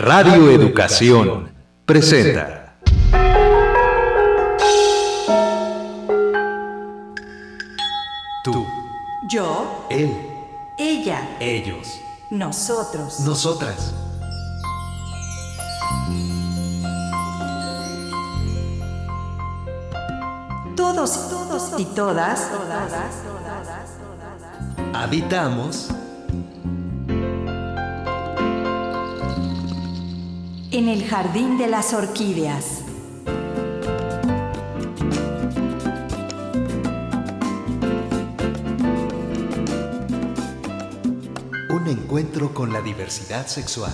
Radio Educación presenta. Tú, yo, él, ella, ellos, nosotros, nosotras. todos y todas, Habitamos en el jardín de las orquídeas. un encuentro con la diversidad sexual.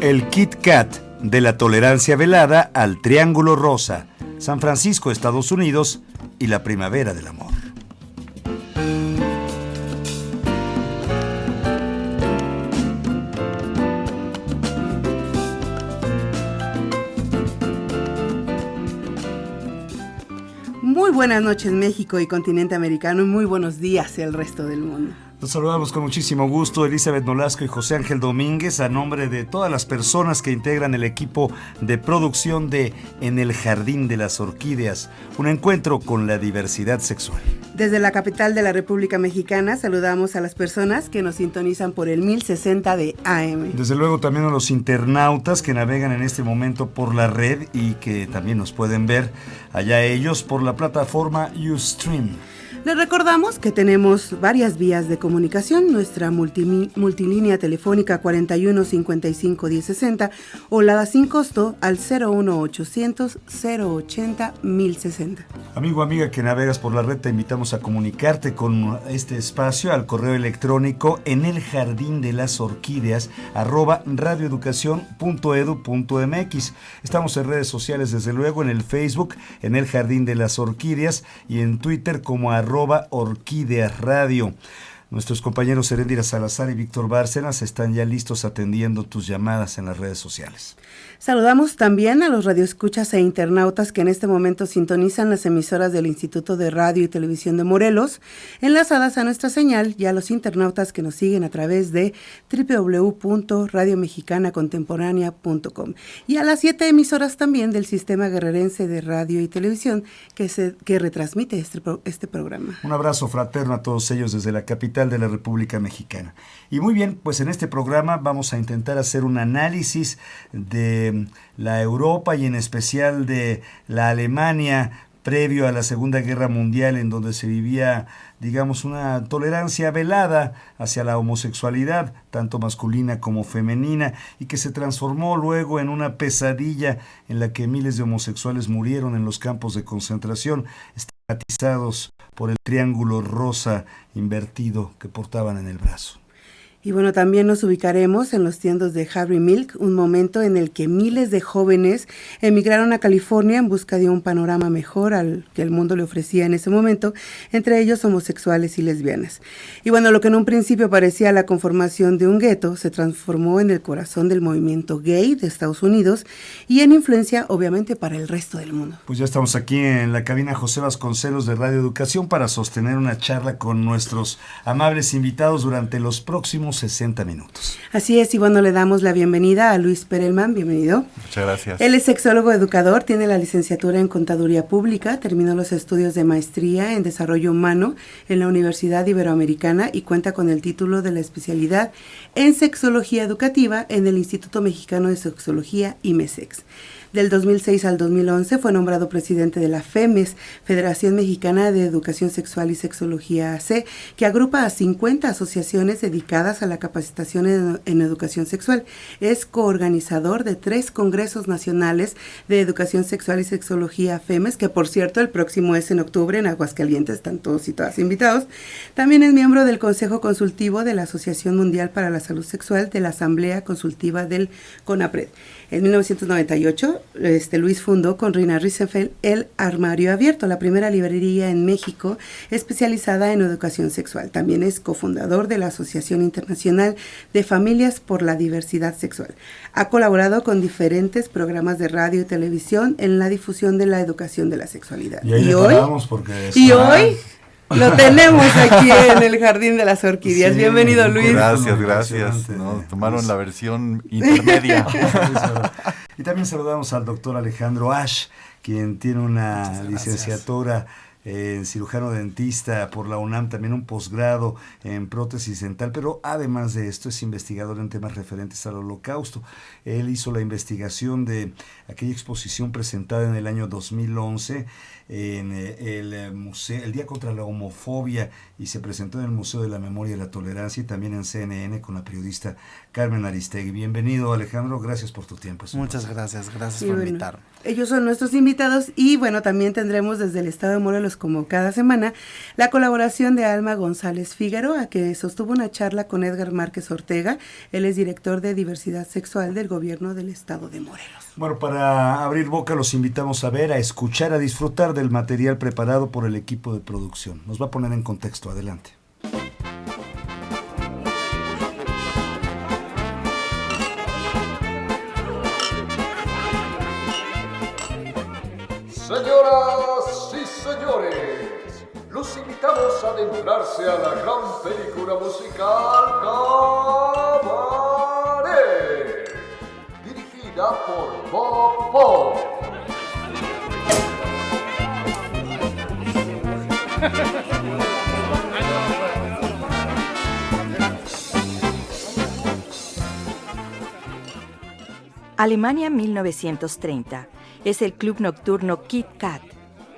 El Kit Kat, de la tolerancia velada al Triángulo Rosa, San Francisco, Estados Unidos, y la primavera del amor. Muy buenas noches México y continente americano y muy buenos días el resto del mundo. Los saludamos con muchísimo gusto, Elizabeth Nolasco y José Ángel Domínguez, a nombre de todas las personas que integran el equipo de producción de En el Jardín de las Orquídeas, un encuentro con la diversidad sexual. Desde la capital de la República Mexicana saludamos a las personas que nos sintonizan por el 1060 de AM. Desde luego también a los internautas que navegan en este momento por la red y que también nos pueden ver allá ellos por la plataforma Ustream. Les recordamos que tenemos varias vías de comunicación, nuestra multilínea telefónica 41 55 1060 o la sin costo al 01800 080 1060. Amigo, amiga que navegas por la red, te invitamos a comunicarte con este espacio al correo electrónico en el jardín de las orquídeas @radioeducacion.edu.mx. Estamos en redes sociales, desde luego, en el Facebook, en el Jardín de las Orquídeas, y en Twitter como @Orquídeas Radio. Nuestros compañeros Heréndira Salazar y Víctor Bárcenas están ya listos atendiendo tus llamadas en las redes sociales. Saludamos también a los radioescuchas e internautas que en este momento sintonizan las emisoras del Instituto de Radio y Televisión de Morelos, enlazadas a nuestra señal, y a los internautas que nos siguen a través de www.radiomexicanacontemporánea.com, y a las 7 emisoras también del Sistema Guerrerense de Radio y Televisión que retransmite este programa. Un abrazo fraterno a todos ellos desde la capital de la República Mexicana. Y muy bien, pues en este programa vamos a intentar hacer un análisis de la Europa y en especial de la Alemania previo a la Segunda Guerra Mundial, en donde se vivía, digamos, una tolerancia velada hacia la homosexualidad, tanto masculina como femenina, y que se transformó luego en una pesadilla en la que miles de homosexuales murieron en los campos de concentración, estigmatizados por el triángulo rosa invertido que portaban en el brazo. Y bueno, también nos ubicaremos en los tiendos de Harry Milk, un momento en el que miles de jóvenes emigraron a California en busca de un panorama mejor al que el mundo le ofrecía en ese momento, entre ellos homosexuales y lesbianas. Y bueno, lo que en un principio parecía la conformación de un gueto, se transformó en el corazón del movimiento gay de Estados Unidos y en influencia, obviamente, para el resto del mundo. Pues ya estamos aquí en la cabina José Vasconcelos de Radio Educación para sostener una charla con nuestros amables invitados durante los próximos 60 minutos. Así es, y bueno, le damos la bienvenida a Luis Perelman, bienvenido. Muchas gracias. Él es sexólogo educador, tiene la licenciatura en Contaduría Pública, terminó los estudios de maestría en Desarrollo Humano en la Universidad Iberoamericana y cuenta con el título de la especialidad en Sexología Educativa en el Instituto Mexicano de Sexología, IMESEX. Del 2006 al 2011 fue nombrado presidente de la FEMES, Federación Mexicana de Educación Sexual y Sexología AC, que agrupa a 50 asociaciones dedicadas a la capacitación en educación sexual. Es coorganizador de 3 congresos nacionales de educación sexual y sexología FEMES, que por cierto el próximo es en octubre en Aguascalientes, están todos y todas invitados. También es miembro del Consejo Consultivo de la Asociación Mundial para la Salud Sexual de la Asamblea Consultiva del CONAPRED. En 1998, Luis fundó con Rina Riesenfeld el Armario Abierto, la primera librería en México especializada en educación sexual. También es cofundador de la Asociación Internacional Internacional de Familias por la Diversidad Sexual. Ha colaborado con diferentes programas de radio y televisión en la difusión de la educación de la sexualidad. Y hoy lo tenemos aquí en el Jardín de las Orquídeas. Sí, bienvenido, Luis. Gracias. No, tomaron la versión intermedia. Y también saludamos al doctor Alejandro Ash, quien tiene una licenciatura en cirujano dentista por la UNAM, también un posgrado en prótesis dental, pero además de esto es investigador en temas referentes al Holocausto. Él hizo la investigación de aquella exposición presentada en el año 2011 en el museo, el Día contra la Homofobia, y se presentó en el Museo de la Memoria y la Tolerancia y también en CNN con la periodista Carmen Aristegui. Bienvenido, Alejandro, gracias por tu tiempo. Muchas gracias por invitarme. Ellos son nuestros invitados y bueno, también tendremos desde el estado de Morelos, como cada semana, la colaboración de Alma González Figueroa, que sostuvo una charla con Edgar Márquez Ortega. Él es director de diversidad sexual del gobierno del estado de Morelos. Bueno, para abrir boca los invitamos a ver, a escuchar, a disfrutar del material preparado por el equipo de producción. Nos va a poner en contexto. Adelante. Señoras y señores, los invitamos a adentrarse a la gran película musical Cabaret, dirigida por Bob Hope. Alemania 1930. Es el club nocturno Kit Kat.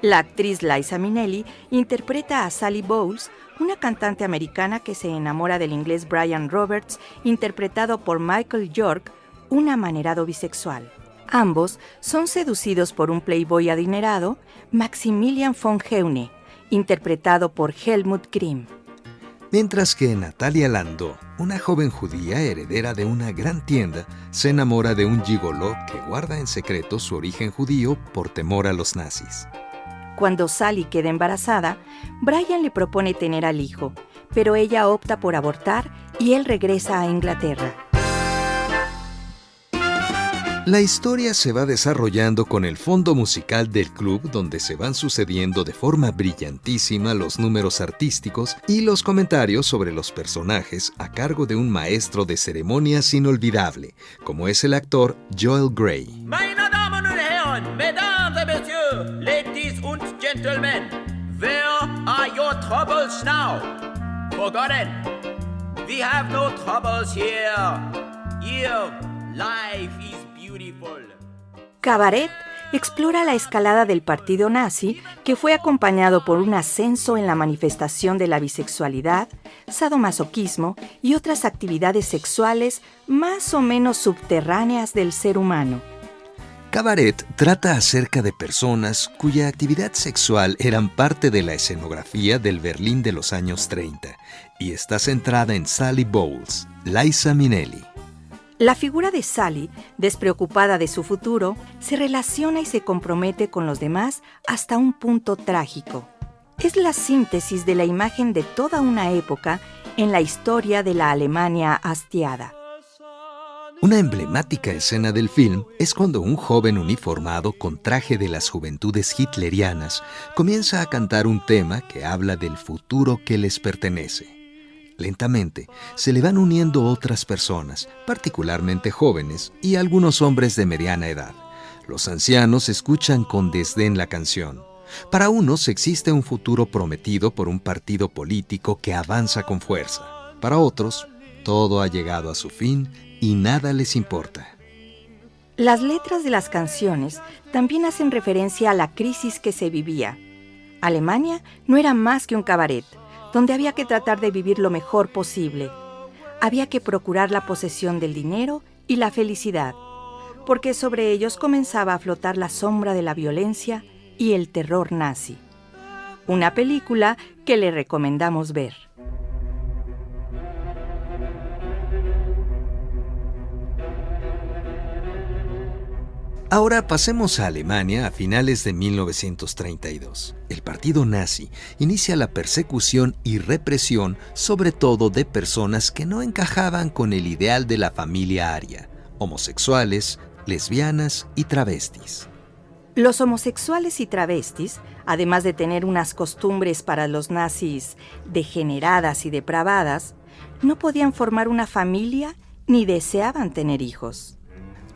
La actriz Liza Minnelli interpreta a Sally Bowles, una cantante americana que se enamora del inglés Brian Roberts, interpretado por Michael York, un amanerado bisexual. Ambos son seducidos por un playboy adinerado, Maximilian von Heune, interpretado por Helmut Grimm. Mientras que Natalia Lando, una joven judía heredera de una gran tienda, se enamora de un gigoló que guarda en secreto su origen judío por temor a los nazis. Cuando Sally queda embarazada, Brian le propone tener al hijo, pero ella opta por abortar y él regresa a Inglaterra. La historia se va desarrollando con el fondo musical del club, donde se van sucediendo de forma brillantísima los números artísticos y los comentarios sobre los personajes a cargo de un maestro de ceremonias inolvidable, como es el actor Joel Grey. Meine Damen und Herren, Mesdames et Messieurs, Ladies und Gentlemen, where are your troubles now? Forgotten, we have no troubles here. Here, life is Cabaret explora la escalada del partido nazi, que fue acompañado por un ascenso en la manifestación de la bisexualidad, sadomasoquismo y otras actividades sexuales más o menos subterráneas del ser humano. Cabaret trata acerca de personas cuya actividad sexual eran parte de la escenografía del Berlín de los años 30 y está centrada en Sally Bowles, Liza Minnelli. La figura de Sally, despreocupada de su futuro, se relaciona y se compromete con los demás hasta un punto trágico. Es la síntesis de la imagen de toda una época en la historia de la Alemania hastiada. Una emblemática escena del film es cuando un joven uniformado con traje de las juventudes hitlerianas comienza a cantar un tema que habla del futuro que les pertenece. Lentamente, se le van uniendo otras personas, particularmente jóvenes y algunos hombres de mediana edad. Los ancianos escuchan con desdén la canción. Para unos existe un futuro prometido por un partido político que avanza con fuerza. Para otros, todo ha llegado a su fin y nada les importa. Las letras de las canciones también hacen referencia a la crisis que se vivía. Alemania no era más que un cabaret, donde había que tratar de vivir lo mejor posible. Había que procurar la posesión del dinero y la felicidad, porque sobre ellos comenzaba a flotar la sombra de la violencia y el terror nazi. Una película que le recomendamos ver. Ahora pasemos a Alemania a finales de 1932. El partido nazi inicia la persecución y represión, sobre todo de personas que no encajaban con el ideal de la familia aria, homosexuales, lesbianas y travestis. Los homosexuales y travestis, además de tener unas costumbres para los nazis degeneradas y depravadas, no podían formar una familia ni deseaban tener hijos.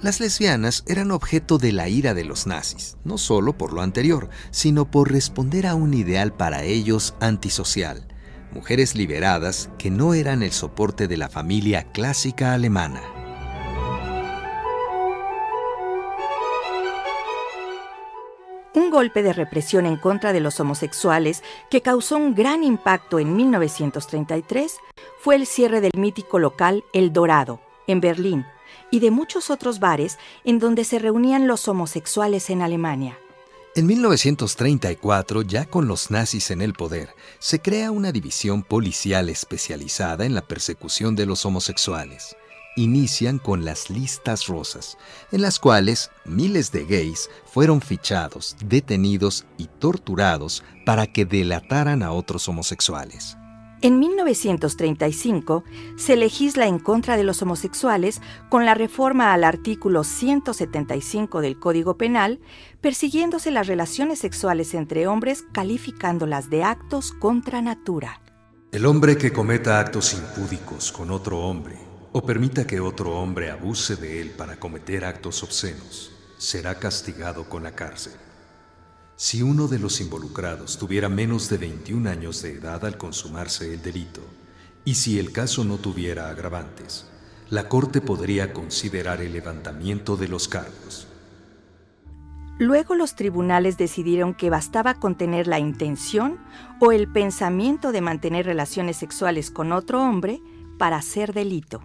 Las lesbianas eran objeto de la ira de los nazis, no solo por lo anterior, sino por responder a un ideal para ellos antisocial. Mujeres liberadas que no eran el soporte de la familia clásica alemana. Un golpe de represión en contra de los homosexuales que causó un gran impacto en 1933 fue el cierre del mítico local El Dorado, en Berlín, y de muchos otros bares en donde se reunían los homosexuales en Alemania. En 1934, ya con los nazis en el poder, se crea una división policial especializada en la persecución de los homosexuales. Inician con las listas rosas, en las cuales miles de gays fueron fichados, detenidos y torturados para que delataran a otros homosexuales. En 1935 se legisla en contra de los homosexuales con la reforma al artículo 175 del Código Penal, persiguiéndose las relaciones sexuales entre hombres calificándolas de actos contra natura. El hombre que cometa actos impúdicos con otro hombre o permita que otro hombre abuse de él para cometer actos obscenos, será castigado con la cárcel. Si uno de los involucrados tuviera menos de 21 años de edad al consumarse el delito, y si el caso no tuviera agravantes, la Corte podría considerar el levantamiento de los cargos. Luego los tribunales decidieron que bastaba con tener la intención o el pensamiento de mantener relaciones sexuales con otro hombre para hacer delito.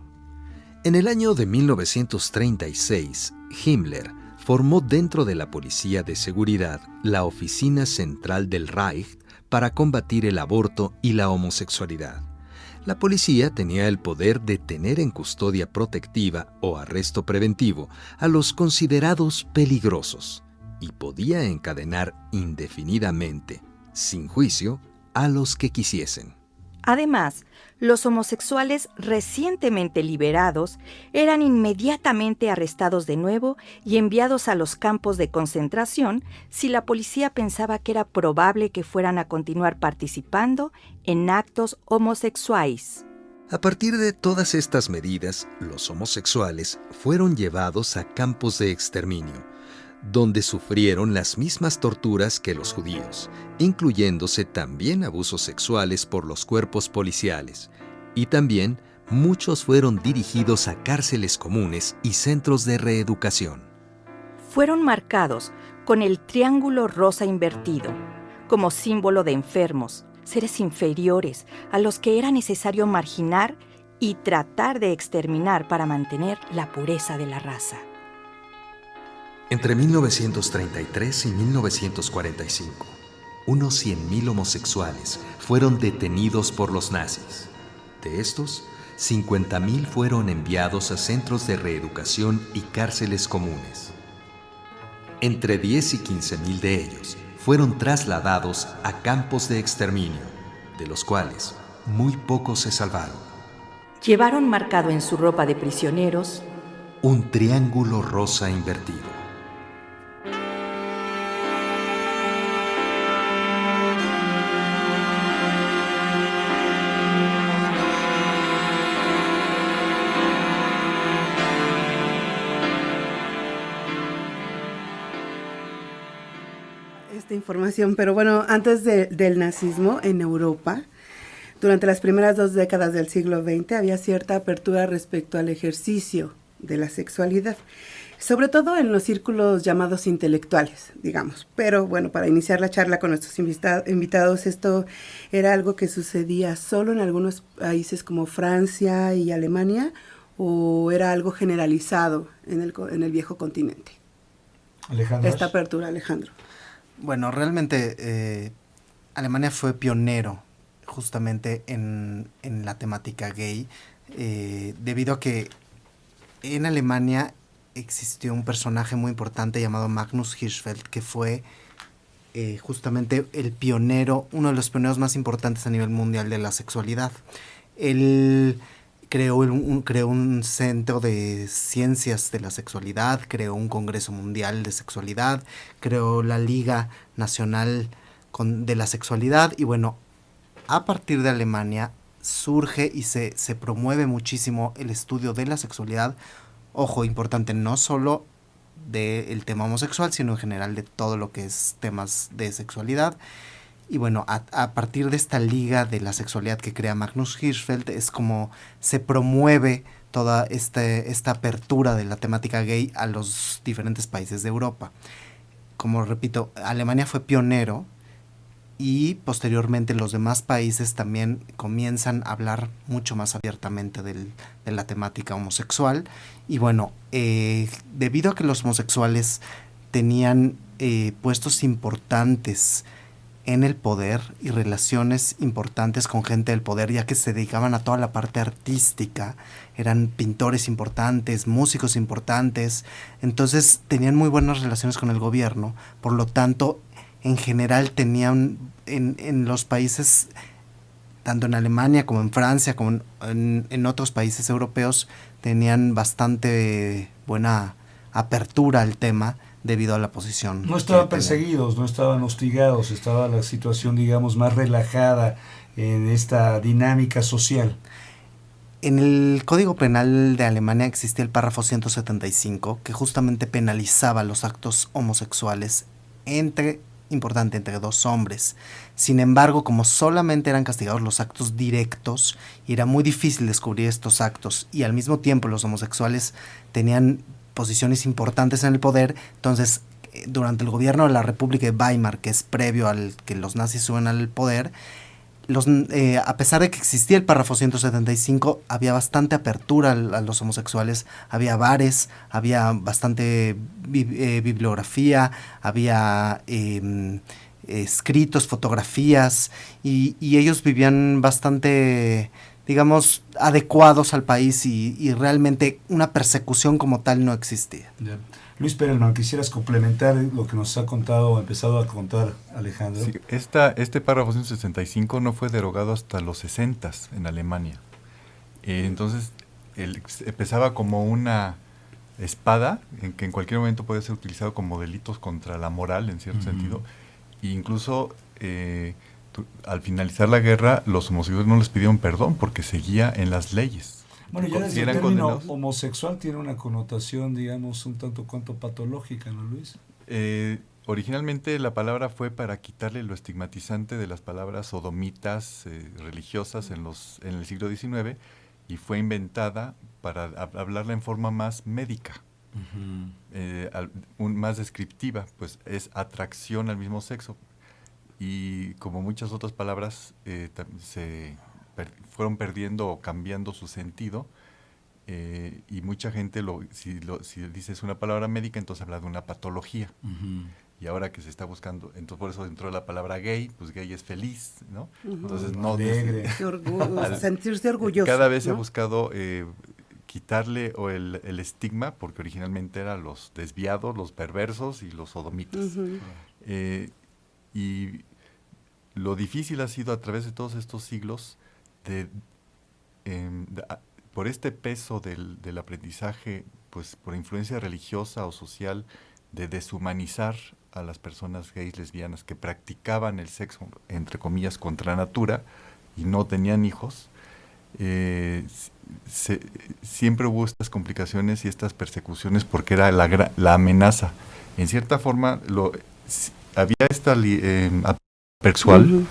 En el año de 1936, Himmler formó dentro de la Policía de Seguridad la Oficina Central del Reich para combatir el aborto y la homosexualidad. La policía tenía el poder de tener en custodia protectiva o arresto preventivo a los considerados peligrosos y podía encadenar indefinidamente, sin juicio, a los que quisiesen. Además, los homosexuales recientemente liberados eran inmediatamente arrestados de nuevo y enviados a los campos de concentración si la policía pensaba que era probable que fueran a continuar participando en actos homosexuales. A partir de todas estas medidas, los homosexuales fueron llevados a campos de exterminio, donde sufrieron las mismas torturas que los judíos, incluyéndose también abusos sexuales por los cuerpos policiales, y también muchos fueron dirigidos a cárceles comunes y centros de reeducación. Fueron marcados con el triángulo rosa invertido, como símbolo de enfermos, seres inferiores a los que era necesario marginar y tratar de exterminar para mantener la pureza de la raza. Entre 1933 y 1945, unos 100.000 homosexuales fueron detenidos por los nazis. De estos, 50.000 fueron enviados a centros de reeducación y cárceles comunes. Entre 10 y 15.000 de ellos fueron trasladados a campos de exterminio, de los cuales muy pocos se salvaron. Llevaron marcado en su ropa de prisioneros un triángulo rosa invertido. Esta información, pero bueno, antes del nazismo en Europa, durante las primeras 2 décadas del siglo XX había cierta apertura respecto al ejercicio de la sexualidad, sobre todo en los círculos llamados intelectuales, digamos. Pero bueno, para iniciar la charla con nuestros invitados, esto era algo que sucedía solo en algunos países como Francia y Alemania, o era algo generalizado en el viejo continente. Alejandro. Esta apertura, Alejandro. Bueno, realmente Alemania fue pionero justamente en la temática gay, debido a que en Alemania existió un personaje muy importante llamado Magnus Hirschfeld, que fue justamente el pionero, uno de los pioneros más importantes a nivel mundial de la sexualidad. Él creó un centro de ciencias de la sexualidad, creó un congreso mundial de sexualidad, creó la Liga Nacional de la Sexualidad, y bueno, a partir de Alemania surge y se promueve muchísimo el estudio de la sexualidad. Ojo, importante, no solo del tema homosexual, sino en general de todo lo que es temas de sexualidad. Y bueno, a partir de esta liga de la sexualidad que crea Magnus Hirschfeld, es como se promueve toda esta apertura de la temática gay a los diferentes países de Europa. Como repito, Alemania fue pionero, y posteriormente los demás países también comienzan a hablar mucho más abiertamente de la temática homosexual. Y bueno, debido a que los homosexuales tenían puestos importantes en el poder y relaciones importantes con gente del poder, ya que se dedicaban a toda la parte artística, eran pintores importantes, músicos importantes, entonces tenían muy buenas relaciones con el gobierno. Por lo tanto, en general tenían en los países, tanto en Alemania como en Francia, como en otros países europeos, tenían bastante buena apertura al tema debido a la posición. No estaban perseguidos, no estaban hostigados, estaba la situación, digamos, más relajada en esta dinámica social. En el Código Penal de Alemania existía el párrafo 175, que justamente penalizaba los actos homosexuales entre dos hombres. Sin embargo, como solamente eran castigados los actos directos, y era muy difícil descubrir estos actos, y al mismo tiempo los homosexuales tenían posiciones importantes en el poder, entonces durante el gobierno de la República de Weimar, que es previo al que los nazis suben al poder, a pesar de que existía el párrafo 175, había bastante apertura a los homosexuales, había bares, había bastante bibliografía, había escritos, fotografías, y ellos vivían bastante, digamos, adecuados al país, y realmente una persecución como tal no existía. Yeah. Luis Perelman, ¿quisieras complementar lo que nos ha contado o empezado a contar Alejandro? Sí, este párrafo 165 no fue derogado hasta los 60s en Alemania. Entonces, empezaba como una espada en que en cualquier momento puede ser utilizado como delitos contra la moral, en cierto sentido. E incluso, al finalizar la guerra, los homosexuales no les pidieron perdón porque seguía en las leyes. Bueno, ya desde el término homosexual tiene una connotación, digamos, un tanto cuanto patológica, ¿no, Luis? Originalmente la palabra fue para quitarle lo estigmatizante de las palabras sodomitas religiosas en el siglo XIX, y fue inventada para hablarla en forma más médica, más descriptiva, pues es atracción al mismo sexo. Y como muchas otras palabras fueron perdiendo o cambiando su sentido, y mucha gente si dices una palabra médica, entonces habla de una patología. Y ahora que se está buscando, entonces por eso entró la palabra gay, pues gay es feliz, ¿no? Entonces no alegre, sentirse orgulloso. Cada vez se ha buscado quitarle el estigma, porque originalmente eran los desviados, los perversos y los sodomitas. Y lo difícil ha sido a través de todos estos siglos por este peso del aprendizaje, pues por influencia religiosa o social, de deshumanizar a las personas gays, lesbianas que practicaban el sexo, entre comillas, contra natura y no tenían hijos. Siempre hubo estas complicaciones y estas persecuciones porque era la amenaza. En cierta forma había esta sexual,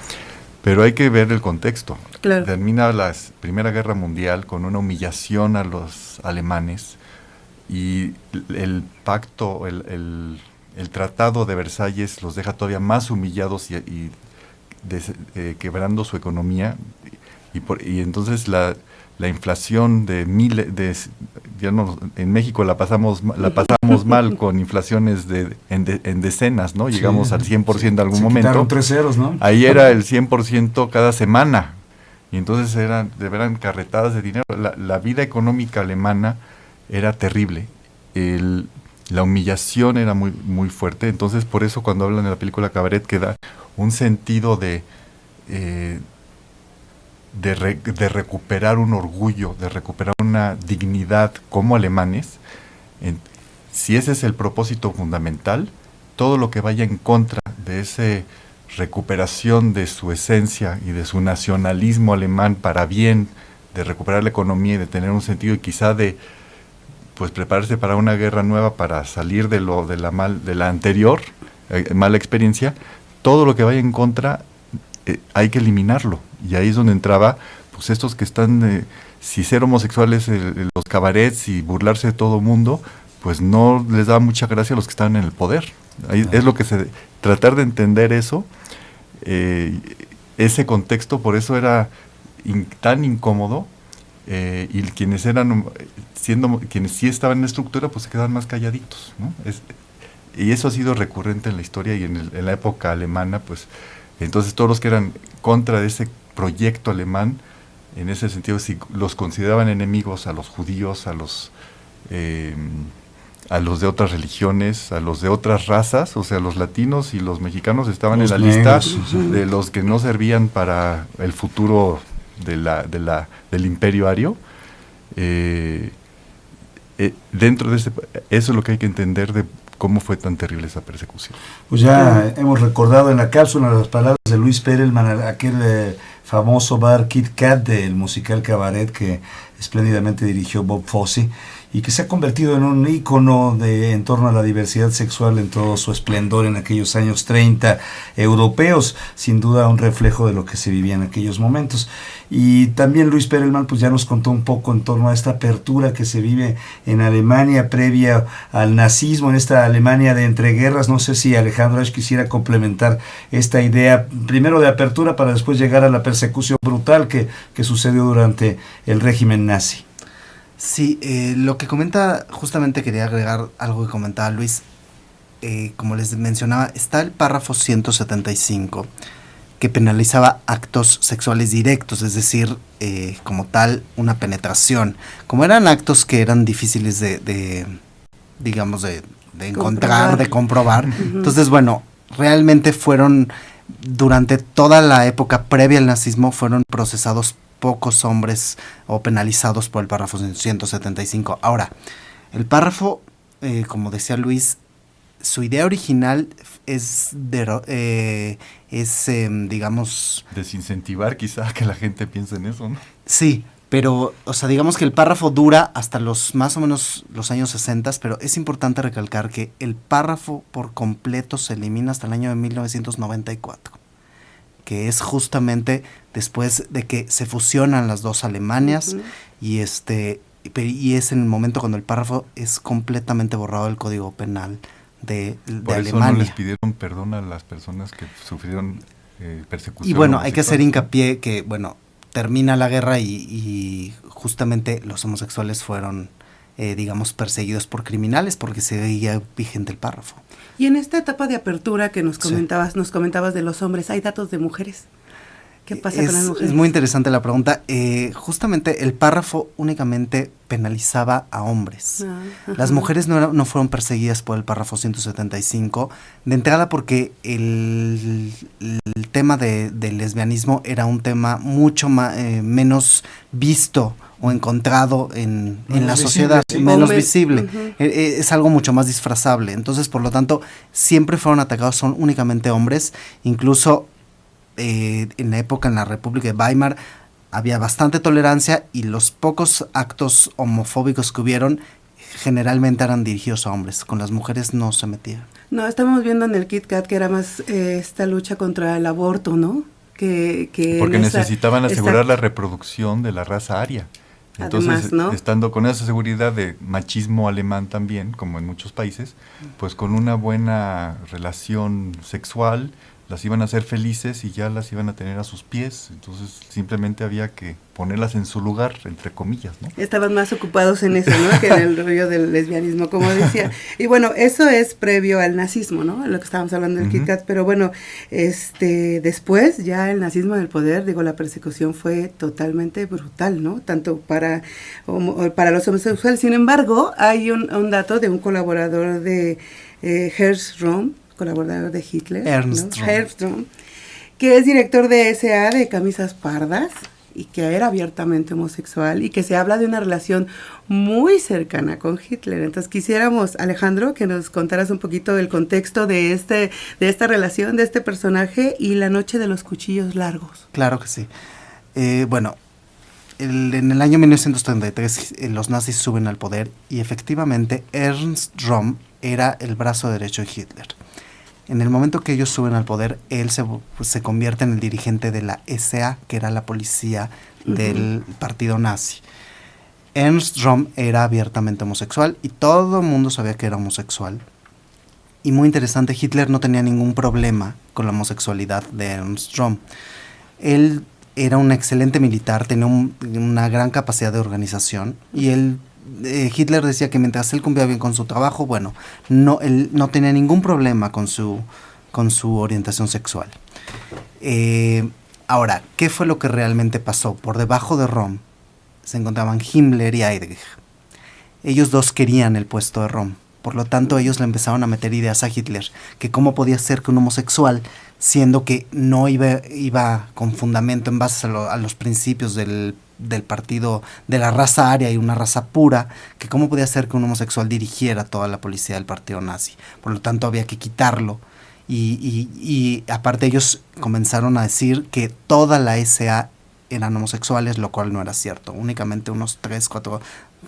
pero hay que ver el contexto. Claro. Termina la Primera Guerra Mundial con una humillación a los alemanes, y el pacto, el Tratado de Versalles los deja todavía más humillados y quebrando su economía, y entonces la inflación en México la pasamos mal con inflaciones en decenas, ¿no? Llegamos al 100% en algún momento. Quitaron 3 ceros, ¿no? Ahí era el 100% cada semana, y entonces eran carretadas de dinero. La vida económica alemana era terrible, la humillación era muy, muy fuerte. Entonces, por eso cuando hablan de la película Cabaret, que da un sentido de recuperar un orgullo, de recuperar una dignidad como alemanes. Si ese es el propósito fundamental, todo lo que vaya en contra de esa recuperación de su esencia y de su nacionalismo alemán para bien, de recuperar la economía y de tener un sentido y quizá de pues prepararse para una guerra nueva, para salir de la anterior mala experiencia, todo lo que vaya en contra hay que eliminarlo. Y ahí es donde entraba pues estos que están, si ser homosexuales, los cabarets y burlarse de todo mundo, pues no les daba mucha gracia a los que estaban en el poder. Ahí es lo que tratar de entender eso, ese contexto, por eso era tan incómodo, y quienes sí estaban en la estructura, pues se quedaban más calladitos, ¿no? Y eso ha sido recurrente en la historia y en la época alemana, pues entonces todos los que eran contra de ese proyecto alemán, en ese sentido, si los consideraban enemigos a los judíos, a los de otras religiones, a los de otras razas, o sea, los latinos y los mexicanos estaban en la lista de los que no servían para el futuro del imperio ario. Dentro de eso es lo que hay que entender de cómo fue tan terrible esa persecución. Pues ya hemos recordado en la cápsula las palabras de Luis Perelman, aquel famoso bar Kit Kat del musical Cabaret que espléndidamente dirigió Bob Fosse y que se ha convertido en un ícono en torno a la diversidad sexual en todo su esplendor en aquellos años 30 europeos, sin duda un reflejo de lo que se vivía en aquellos momentos. Y también Luis Perelman pues ya nos contó un poco en torno a esta apertura que se vive en Alemania previa al nazismo, en esta Alemania de entreguerras. No sé si Alejandro Ash quisiera complementar esta idea, primero de apertura para después llegar a la persecución brutal que sucedió durante el régimen nazi. Sí, lo que comenta, justamente quería agregar algo que comentaba Luis. Como les mencionaba, está el párrafo 175, que penalizaba actos sexuales directos, es decir, como tal, una penetración. Como eran actos que eran difíciles de encontrar, de comprobar, entonces, bueno, realmente fueron, durante toda la época previa al nazismo, fueron procesados pocos hombres o penalizados por el párrafo 175. Ahora, el párrafo, como decía Luis, su idea original es digamos... desincentivar quizá que la gente piense en eso, ¿no? Sí, pero, o sea, digamos que el párrafo dura hasta más o menos los años 60, pero es importante recalcar que el párrafo por completo se elimina hasta el año de 1994. Que es justamente después de que se fusionan las dos Alemanias, y es en el momento cuando el párrafo es completamente borrado del Código Penal de Alemania. Por eso no les pidieron perdón a las personas que sufrieron persecución. Y bueno, hay que hacer hincapié que, bueno, termina la guerra y justamente los homosexuales fueron, digamos, perseguidos por criminales porque se veía vigente el párrafo. Y en esta etapa de apertura que nos comentabas de los hombres, ¿hay datos de mujeres? ¿Qué pasa con las mujeres? Es muy interesante la pregunta. Justamente el párrafo únicamente penalizaba a hombres. Las mujeres no fueron perseguidas por el párrafo 175, de entrada porque el tema del lesbianismo era un tema mucho menos visto o encontrado en la sociedad, menos visible. Es algo mucho más disfrazable. Entonces, por lo tanto, siempre fueron atacados, son únicamente hombres. Incluso en la época, en la República de Weimar, había bastante tolerancia y los pocos actos homofóbicos que hubieron generalmente eran dirigidos a hombres. Con las mujeres no se metían. No, estábamos viendo en el Kit Kat que era más esta lucha contra el aborto, ¿no? Porque necesitaban asegurar la reproducción de la raza aria. Entonces, además, ¿no? Estando con esa seguridad de machismo alemán también, como en muchos países, pues con una buena relación sexual, las iban a hacer felices y ya las iban a tener a sus pies. Entonces simplemente había que ponerlas en su lugar, entre comillas, ¿no? Estaban más ocupados en eso, ¿no? Que en el rollo del lesbianismo, como decía. Y bueno, eso es previo al nazismo, ¿no? Lo que estábamos hablando del Kit Kat, pero bueno, después ya el nazismo en el poder, digo, la persecución fue totalmente brutal, ¿no? Tanto para los homosexuales. Sin embargo, hay un dato de un colaborador de Ernst Röhm, colaborador de Hitler, Ernst Röhm, que es director de S.A. de Camisas Pardas y que era abiertamente homosexual y que se habla de una relación muy cercana con Hitler. Entonces quisiéramos, Alejandro, que nos contaras un poquito del contexto de esta relación, de este personaje y la noche de los cuchillos largos. Claro que sí. Bueno, en el año 1933 los nazis suben al poder y efectivamente Ernst Röhm era el brazo derecho de Hitler. En el momento que ellos suben al poder, él se convierte en el dirigente de la SA, que era la policía del partido nazi. Ernst Röhm era abiertamente homosexual y todo el mundo sabía que era homosexual. Y muy interesante, Hitler no tenía ningún problema con la homosexualidad de Ernst Röhm. Él era un excelente militar, tenía una gran capacidad de organización y Hitler decía que mientras él cumplía bien con su trabajo, bueno, él no tenía ningún problema con su orientación sexual. Ahora, ¿qué fue lo que realmente pasó? Por debajo de Röhm se encontraban Himmler y Heydrich. Ellos dos querían el puesto de Röhm. Por lo tanto, ellos le empezaron a meter ideas a Hitler, que cómo podía ser que un homosexual, siendo que no iba con fundamento en base a los principios del partido, de la raza aria y una raza pura, que cómo podía ser que un homosexual dirigiera toda la policía del partido nazi. Por lo tanto, había que quitarlo. Y aparte ellos comenzaron a decir que toda la SA eran homosexuales, lo cual no era cierto. Únicamente unos 3, 4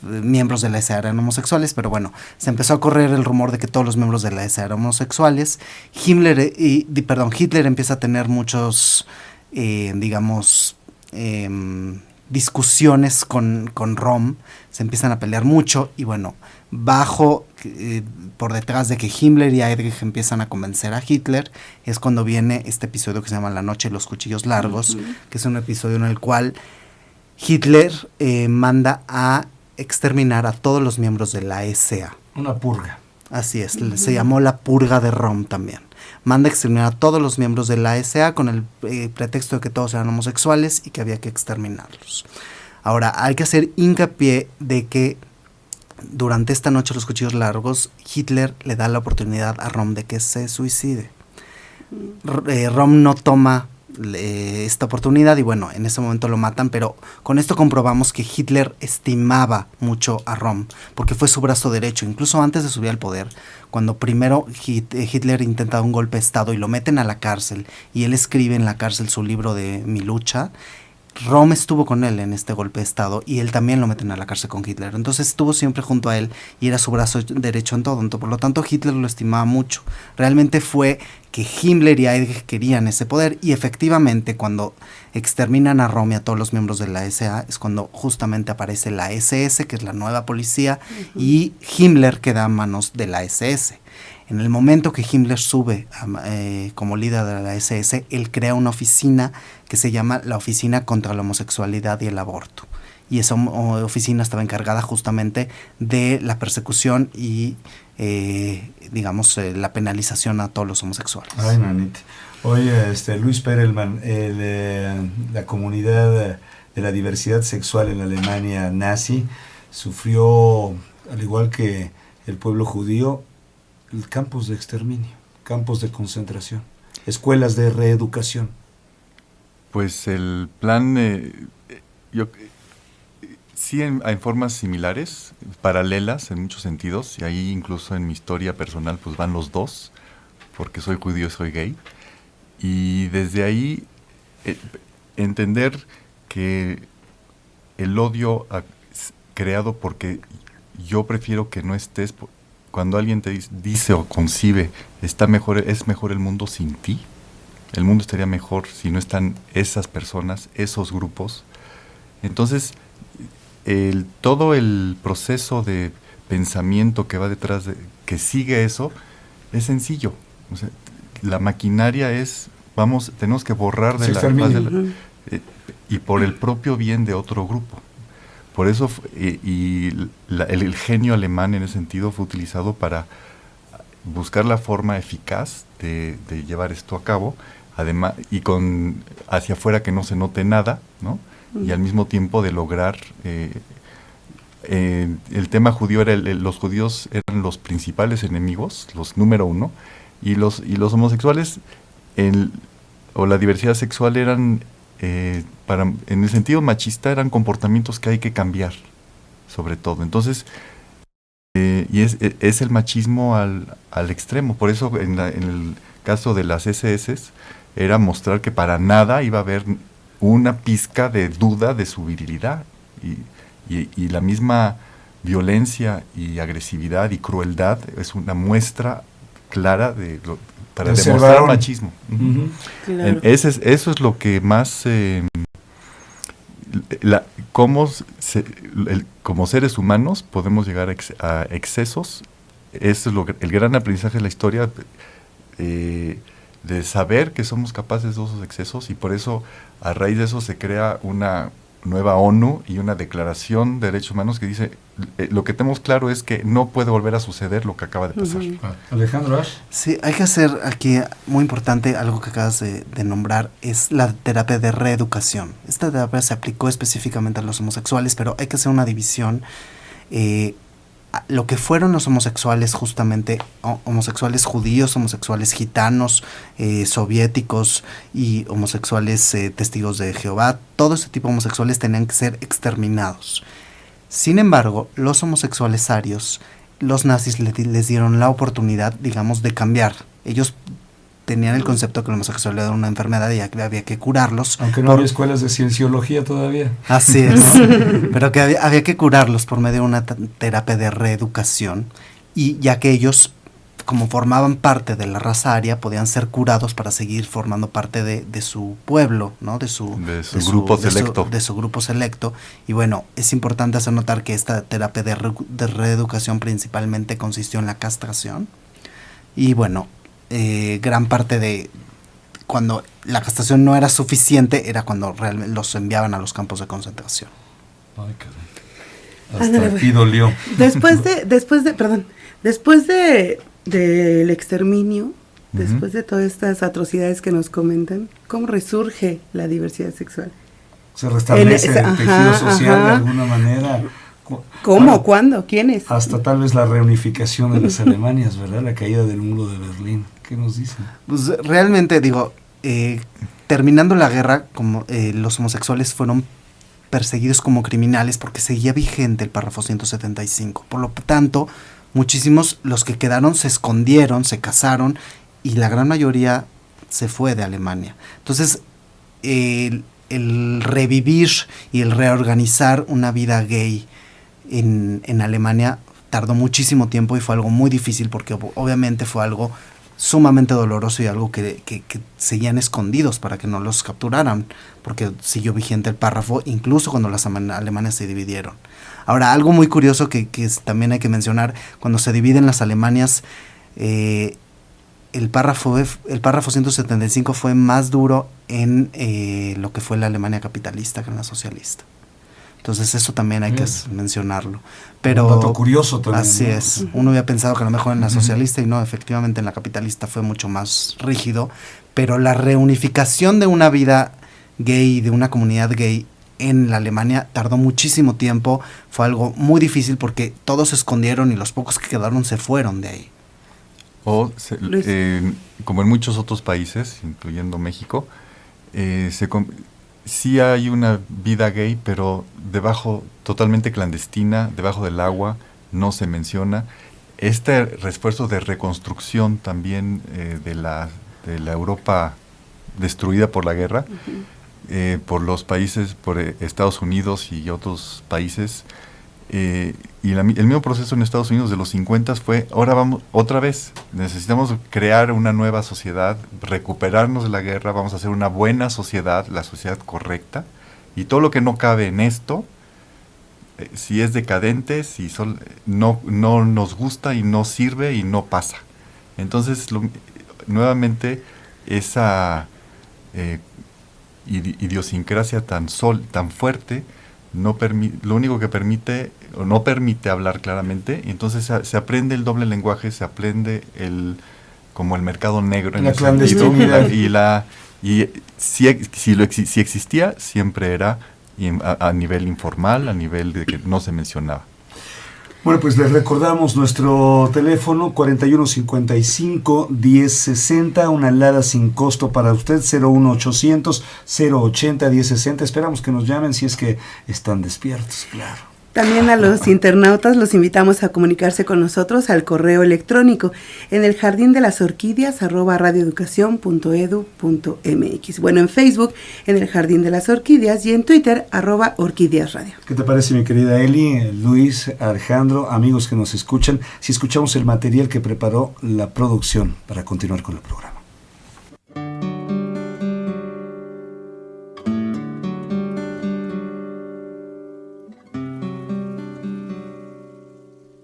miembros de la SA eran homosexuales, pero bueno, se empezó a correr el rumor de que todos los miembros de la SA eran homosexuales. Hitler empieza a tener muchos, discusiones con Röhm, se empiezan a pelear mucho y bueno, por detrás de que Himmler y Heydrich empiezan a convencer a Hitler, es cuando viene este episodio que se llama La noche de los cuchillos largos, que es un episodio en el cual Hitler manda a exterminar a todos los miembros de la SA. Una purga. Así es, se llamó la purga de Röhm también. Manda a exterminar a todos los miembros de la SA con el pretexto de que todos eran homosexuales y que había que exterminarlos. Ahora, hay que hacer hincapié de que durante esta noche de los cuchillos largos, Hitler le da la oportunidad a Röhm de que se suicide. Röhm no toma esta oportunidad y bueno, en ese momento lo matan, pero con esto comprobamos que Hitler estimaba mucho a Röhm, porque fue su brazo derecho, incluso antes de subir al poder, cuando primero Hitler intenta un golpe de estado y lo meten a la cárcel, y él escribe en la cárcel su libro de Mi lucha. Röhm estuvo con él en este golpe de estado y él también lo meten a la cárcel con Hitler. Entonces estuvo siempre junto a él y era su brazo derecho en todo. Entonces, por lo tanto, Hitler lo estimaba mucho. Realmente fue que Himmler y Heydrich querían ese poder y efectivamente cuando exterminan a Röhm y a todos los miembros de la SA es cuando justamente aparece la SS, que es la nueva policía, y Himmler queda a manos de la SS. En el momento que Himmler sube como líder de la SS, él crea una oficina que se llama la Oficina contra la Homosexualidad y el Aborto. Y esa oficina estaba encargada justamente de la persecución y, la penalización a todos los homosexuales. Ay, manita. Oye, Luis Perelman, la comunidad de la diversidad sexual en la Alemania nazi sufrió, al igual que el pueblo judío, campos de exterminio, campos de concentración, escuelas de reeducación. Pues el plan, sí en formas similares, paralelas en muchos sentidos, y ahí incluso en mi historia personal pues van los dos, porque soy judío y soy gay, y desde ahí entender que el odio creado porque yo prefiero que no estés. Cuando alguien te dice o concibe, es mejor el mundo sin ti, el mundo estaría mejor si no están esas personas, esos grupos. Entonces, todo el proceso de pensamiento que va detrás, que sigue eso, es sencillo. O sea, la maquinaria es tenemos que borrar de la faz de la, y por el propio bien de otro grupo. Por eso el genio alemán en ese sentido fue utilizado para buscar la forma eficaz de llevar esto a cabo, además, y hacia afuera que no se note nada, ¿no? Y al mismo tiempo de lograr el tema judío los judíos eran los principales enemigos, los número uno, y los homosexuales o la diversidad sexual eran en el sentido machista eran comportamientos que hay que cambiar, sobre todo. Entonces, y es el machismo al extremo. Por eso en el caso de las SS era mostrar que para nada iba a haber una pizca de duda de su virilidad. Y la misma violencia y agresividad y crueldad es una muestra clara para demostrar machismo. Uh-huh. Claro. Eso es lo que más como seres humanos podemos llegar a excesos. Eso es el gran aprendizaje de la historia, de saber que somos capaces de esos excesos, y por eso a raíz de eso se crea una nueva ONU y una declaración de derechos humanos que dice, lo que tenemos claro es que no puede volver a suceder lo que acaba de pasar. Alejandro Ash. Sí, hay que hacer aquí, muy importante, algo que acabas de nombrar, es la terapia de reeducación. Esta terapia se aplicó específicamente a los homosexuales, pero hay que hacer una división. Lo que fueron los homosexuales, justamente homosexuales judíos, homosexuales gitanos, soviéticos y homosexuales testigos de Jehová, todo ese tipo de homosexuales tenían que ser exterminados. Sin embargo, los homosexuales arios, los nazis les dieron la oportunidad, digamos, de cambiar. Ellos tenían el concepto de que la homosexualidad era una enfermedad y que había que curarlos. Aunque no había escuelas de cienciología todavía. Así es, pero que había que curarlos por medio de una terapia de reeducación, y ya que ellos, como formaban parte de la raza aria, podían ser curados para seguir formando parte de su pueblo, ¿no? De su grupo selecto. De su grupo selecto. Y bueno, es importante hacer notar que esta terapia de reeducación principalmente consistió en la castración. Y bueno, gran parte de cuando la castración no era suficiente era cuando realmente los enviaban a los campos de concentración. Ay, caray. Hasta aquí dolió. Después del exterminio, después de todas estas atrocidades que nos comentan, ¿cómo resurge la diversidad sexual? Se restablece el tejido social de alguna manera. ¿Cómo? ¿Cuándo? ¿Quiénes? Hasta tal vez la reunificación de las Alemanias, ¿verdad? La caída del muro de Berlín. ¿Qué nos dicen? Pues realmente, terminando la guerra, como los homosexuales fueron perseguidos como criminales porque seguía vigente el párrafo 175. Por lo tanto, muchísimos, los que quedaron, se escondieron, se casaron, y la gran mayoría se fue de Alemania. Entonces, el revivir y el reorganizar una vida gay en Alemania tardó muchísimo tiempo y fue algo muy difícil, porque obviamente fue algo sumamente doloroso y algo que seguían escondidos para que no los capturaran, porque siguió vigente el párrafo incluso cuando las Alemanias se dividieron. Ahora, algo muy curioso que también hay que mencionar: cuando se dividen las Alemanias, el párrafo 175 fue más duro en lo que fue la Alemania capitalista que en la socialista. Entonces eso también hay que mencionarlo. Pero, un dato curioso también. Así, ¿no? Es. Uno había pensado que a lo mejor en la socialista, y no, efectivamente en la capitalista fue mucho más rígido. Pero la reunificación de una vida gay, de una comunidad gay en la Alemania, tardó muchísimo tiempo. Fue algo muy difícil porque todos se escondieron y los pocos que quedaron se fueron de ahí. Como en muchos otros países, incluyendo México, sí hay una vida gay, pero totalmente clandestina, debajo del agua, no se menciona. Este esfuerzo de reconstrucción también de la Europa destruida por la guerra, por los países, por Estados Unidos y otros países, y el mismo proceso en Estados Unidos de los 50 fue, ahora vamos otra vez, necesitamos crear una nueva sociedad, recuperarnos de la guerra, vamos a hacer una buena sociedad, la sociedad correcta, y todo lo que no cabe en esto, si es decadente, si no nos gusta y no sirve y no pasa. Entonces, nuevamente, esa idiosincrasia tan fuerte, lo único que permite o no permite hablar claramente, y entonces se aprende el doble lenguaje, se aprende como el mercado negro en la ese sentido, clandestinidad. y si existía, siempre era a nivel informal, a nivel de que no se mencionaba. Bueno, pues les recordamos nuestro teléfono 4155-1060, una alada sin costo para usted, 01800-080-1060. Esperamos que nos llamen si es que están despiertos, claro. También a los internautas los invitamos a comunicarse con nosotros al correo electrónico en el jardín de las orquídeas @radioeducacion.edu.mx. Bueno, en Facebook en el Jardín de las Orquídeas y en Twitter @orquídeasradio. ¿Qué te parece, mi querida Eli, Luis, Alejandro, amigos que nos escuchan, si escuchamos el material que preparó la producción para continuar con el programa?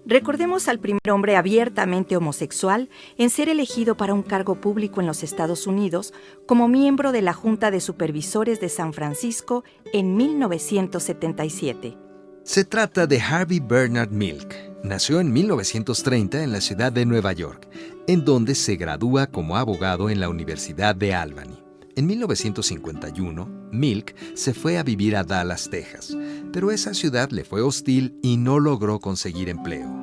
Recordemos al primer hombre abiertamente homosexual en ser elegido para un cargo público en los Estados Unidos como miembro de la Junta de Supervisores de San Francisco en 1977. Se trata de Harvey Bernard Milk. Nació en 1930 en la ciudad de Nueva York, en donde se gradúa como abogado en la Universidad de Albany. En 1951, Milk se fue a vivir a Dallas, Texas, pero esa ciudad le fue hostil y no logró conseguir empleo.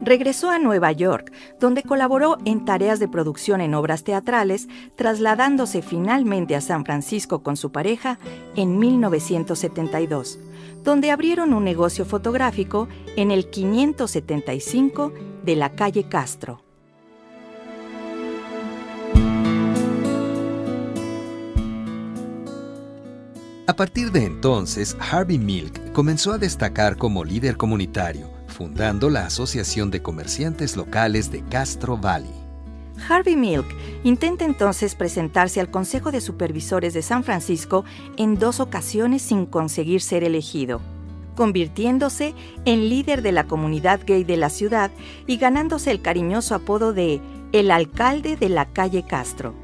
Regresó a Nueva York, donde colaboró en tareas de producción en obras teatrales, trasladándose finalmente a San Francisco con su pareja en 1972, donde abrieron un negocio fotográfico en el 575 de la calle Castro. A partir de entonces, Harvey Milk comenzó a destacar como líder comunitario, fundando la Asociación de Comerciantes Locales de Castro Valley. Harvey Milk intenta entonces presentarse al Consejo de Supervisores de San Francisco en 2 ocasiones sin conseguir ser elegido, convirtiéndose en líder de la comunidad gay de la ciudad y ganándose el cariñoso apodo de el alcalde de la calle Castro.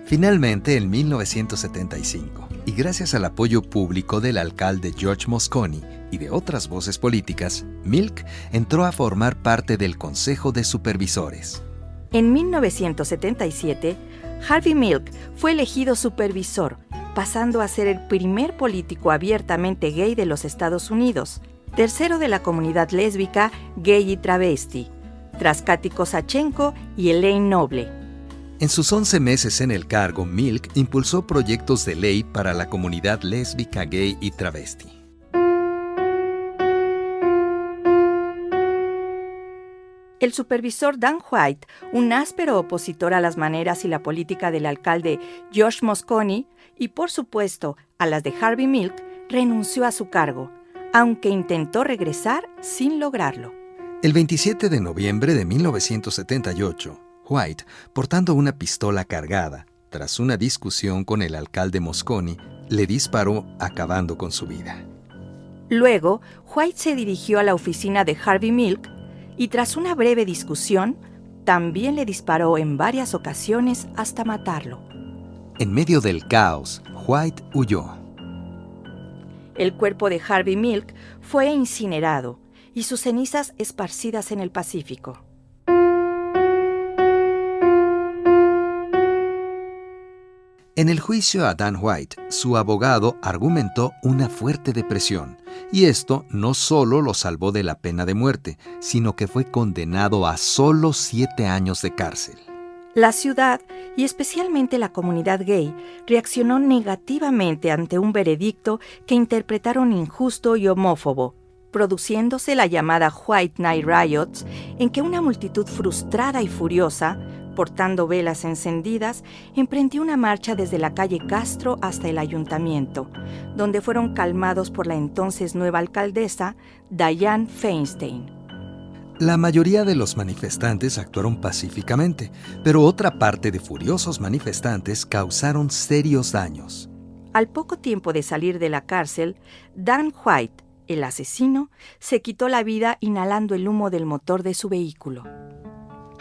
Finalmente, en 1975, y gracias al apoyo público del alcalde George Moscone y de otras voces políticas, Milk entró a formar parte del Consejo de Supervisores. En 1977, Harvey Milk fue elegido supervisor, pasando a ser el primer político abiertamente gay de los Estados Unidos, tercero de la comunidad lésbica, gay y travesti, tras Kathy Kozachenko y Elaine Noble. En sus 11 meses en el cargo, Milk impulsó proyectos de ley para la comunidad lésbica, gay y travesti. El supervisor Dan White, un áspero opositor a las maneras y la política del alcalde George Moscone y, por supuesto, a las de Harvey Milk, renunció a su cargo, aunque intentó regresar sin lograrlo. El 27 de noviembre de 1978, White, portando una pistola cargada, tras una discusión con el alcalde Moscone, le disparó, acabando con su vida. Luego, White se dirigió a la oficina de Harvey Milk y, tras una breve discusión, también le disparó en varias ocasiones hasta matarlo. En medio del caos, White huyó. El cuerpo de Harvey Milk fue incinerado y sus cenizas esparcidas en el Pacífico. En el juicio a Dan White, su abogado argumentó una fuerte depresión, y esto no solo lo salvó de la pena de muerte, sino que fue condenado a solo 7 años de cárcel. La ciudad, y especialmente la comunidad gay, reaccionó negativamente ante un veredicto que interpretaron injusto y homófobo, produciéndose la llamada White Night Riots, en que una multitud frustrada y furiosa, portando velas encendidas, emprendió una marcha desde la calle Castro hasta el ayuntamiento, donde fueron calmados por la entonces nueva alcaldesa, Dianne Feinstein. La mayoría de los manifestantes actuaron pacíficamente, pero otra parte de furiosos manifestantes causaron serios daños. Al poco tiempo de salir de la cárcel, Dan White, el asesino, se quitó la vida inhalando el humo del motor de su vehículo.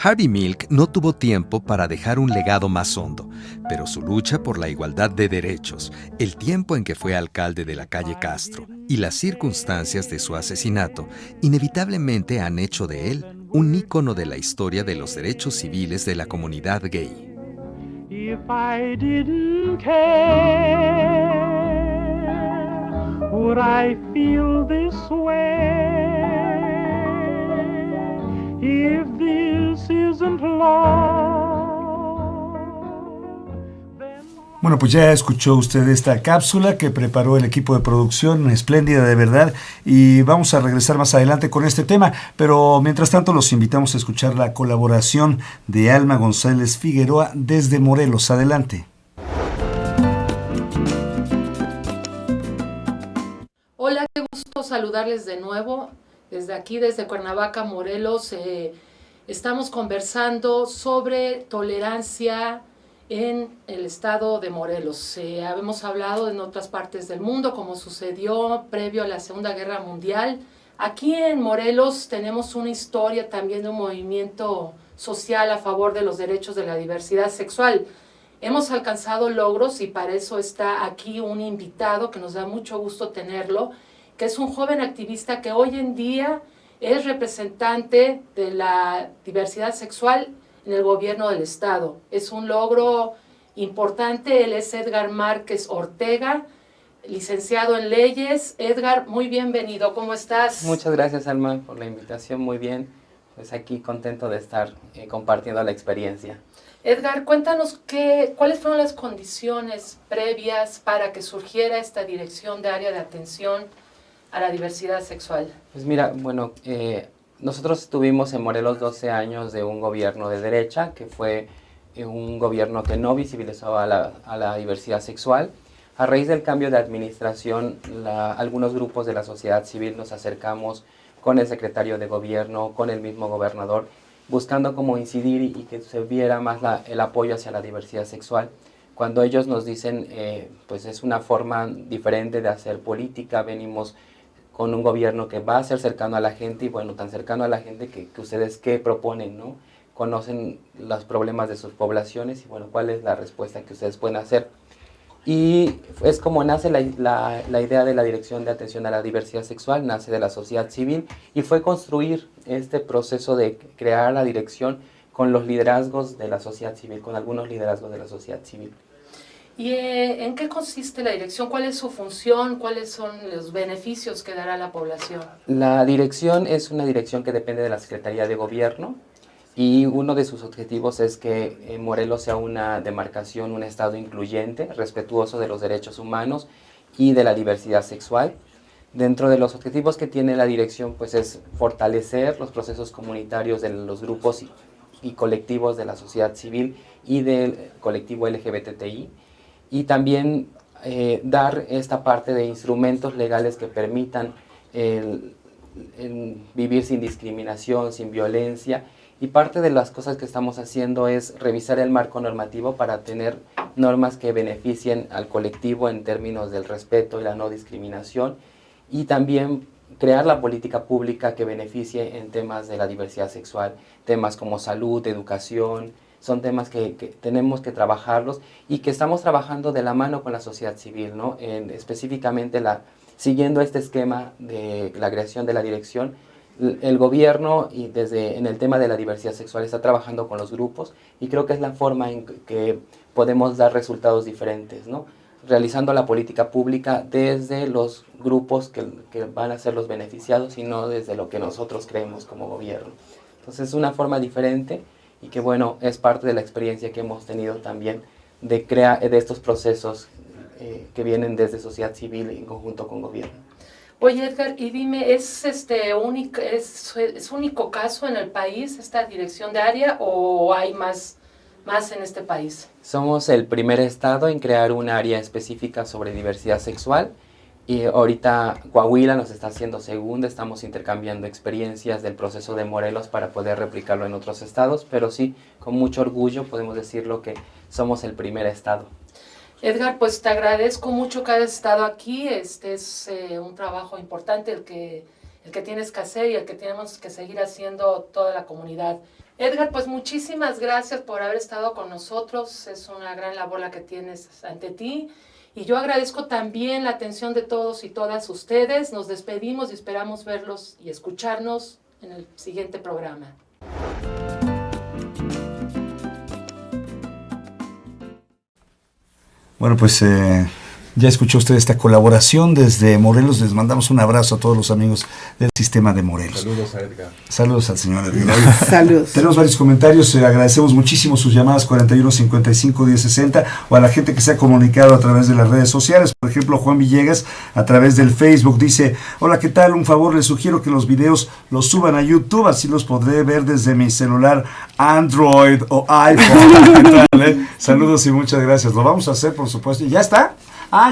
Harvey Milk no tuvo tiempo para dejar un legado más hondo, pero su lucha por la igualdad de derechos, el tiempo en que fue alcalde de la calle Castro y las circunstancias de su asesinato inevitablemente han hecho de él un ícono de la historia de los derechos civiles de la comunidad gay. If I didn't care, would I feel this way? If this isn't love, then... Bueno, pues ya escuchó usted esta cápsula que preparó el equipo de producción, espléndida de verdad, y vamos a regresar más adelante con este tema, pero mientras tanto los invitamos a escuchar la colaboración de Alma González Figueroa desde Morelos. Adelante. Hola, qué gusto saludarles de nuevo. Desde aquí, desde Cuernavaca, Morelos, estamos conversando sobre tolerancia en el estado de Morelos. Hemos hablado en otras partes del mundo, como sucedió previo a la Segunda Guerra Mundial. Aquí en Morelos tenemos una historia también de un movimiento social a favor de los derechos de la diversidad sexual. Hemos alcanzado logros y para eso está aquí un invitado que nos da mucho gusto tenerlo, que es un joven activista que hoy en día es representante de la diversidad sexual en el gobierno del estado. Es un logro importante. Él es Edgar Márquez Ortega, licenciado en leyes. Edgar, muy bienvenido. ¿Cómo estás? Muchas gracias, Alma, por la invitación. Muy bien. Pues aquí contento de estar compartiendo la experiencia. Edgar, cuéntanos cuáles fueron las condiciones previas para que surgiera esta dirección de área de atención a la diversidad sexual. Pues mira, bueno, nosotros estuvimos en Morelos 12 años de un gobierno de derecha, que fue un gobierno que no visibilizaba a la diversidad sexual. A raíz del cambio de administración, algunos grupos de la sociedad civil nos acercamos con el secretario de gobierno, con el mismo gobernador, buscando cómo incidir y que se viera más el apoyo hacia la diversidad sexual. Cuando ellos nos dicen, pues es una forma diferente de hacer política, venimos con un gobierno que va a ser cercano a la gente, y bueno, tan cercano a la gente que ustedes qué proponen, ¿no? Conocen los problemas de sus poblaciones y bueno, ¿cuál es la respuesta que ustedes pueden hacer? Y es como nace la idea de la Dirección de Atención a la Diversidad Sexual, nace de la sociedad civil y fue construir este proceso de crear la dirección con los liderazgos de la sociedad civil, con algunos liderazgos de la sociedad civil. ¿Y en qué consiste la dirección? ¿Cuál es su función? ¿Cuáles son los beneficios que dará a la población? La dirección es una dirección que depende de la Secretaría de Gobierno y uno de sus objetivos es que Morelos sea una demarcación, un estado incluyente, respetuoso de los derechos humanos y de la diversidad sexual. Dentro de los objetivos que tiene la dirección pues es fortalecer los procesos comunitarios de los grupos y colectivos de la sociedad civil y del colectivo LGBTI. Y también dar esta parte de instrumentos legales que permitan el vivir sin discriminación, sin violencia. Y parte de las cosas que estamos haciendo es revisar el marco normativo para tener normas que beneficien al colectivo en términos del respeto y la no discriminación. Y también crear la política pública que beneficie en temas de la diversidad sexual, temas como salud, educación. Son temas que tenemos que trabajarlos y que estamos trabajando de la mano con la sociedad civil, ¿no? Específicamente siguiendo este esquema de la creación de la dirección, el gobierno y en el tema de la diversidad sexual está trabajando con los grupos y creo que es la forma en que podemos dar resultados diferentes, ¿no? Realizando la política pública desde los grupos que van a ser los beneficiados y no desde lo que nosotros creemos como gobierno. Entonces es una forma diferente y que bueno, es parte de la experiencia que hemos tenido también de estos procesos que vienen desde sociedad civil en conjunto con gobierno. Oye, Edgar, y dime, ¿es único caso en el país esta dirección de área o hay más en este país? Somos el primer estado en crear un área específica sobre diversidad sexual. Y ahorita Coahuila nos está haciendo segunda, estamos intercambiando experiencias del proceso de Morelos para poder replicarlo en otros estados, pero sí, con mucho orgullo podemos decirlo que somos el primer estado. Edgar, pues te agradezco mucho que hayas estado aquí, este es un trabajo importante el que tienes que hacer y el que tenemos que seguir haciendo toda la comunidad. Edgar, pues muchísimas gracias por haber estado con nosotros. Es una gran labor la que tienes ante ti. Y yo agradezco también la atención de todos y todas ustedes. Nos despedimos y esperamos verlos y escucharnos en el siguiente programa. Bueno, pues ya escuchó usted esta colaboración desde Morelos. Les mandamos un abrazo a todos los amigos del sistema de Morelos. Saludos a Edgar. Saludos al señor Edgar. Saludos. Tenemos varios comentarios. Agradecemos muchísimo sus llamadas 41 55 10 60 o a la gente que se ha comunicado a través de las redes sociales. Por ejemplo, Juan Villegas a través del Facebook dice: hola, ¿qué tal? Un favor, les sugiero que los videos los suban a YouTube, así los podré ver desde mi celular Android o iPhone. ¿Qué tal, Saludos y muchas gracias. Lo vamos a hacer, por supuesto. ¿Ya está?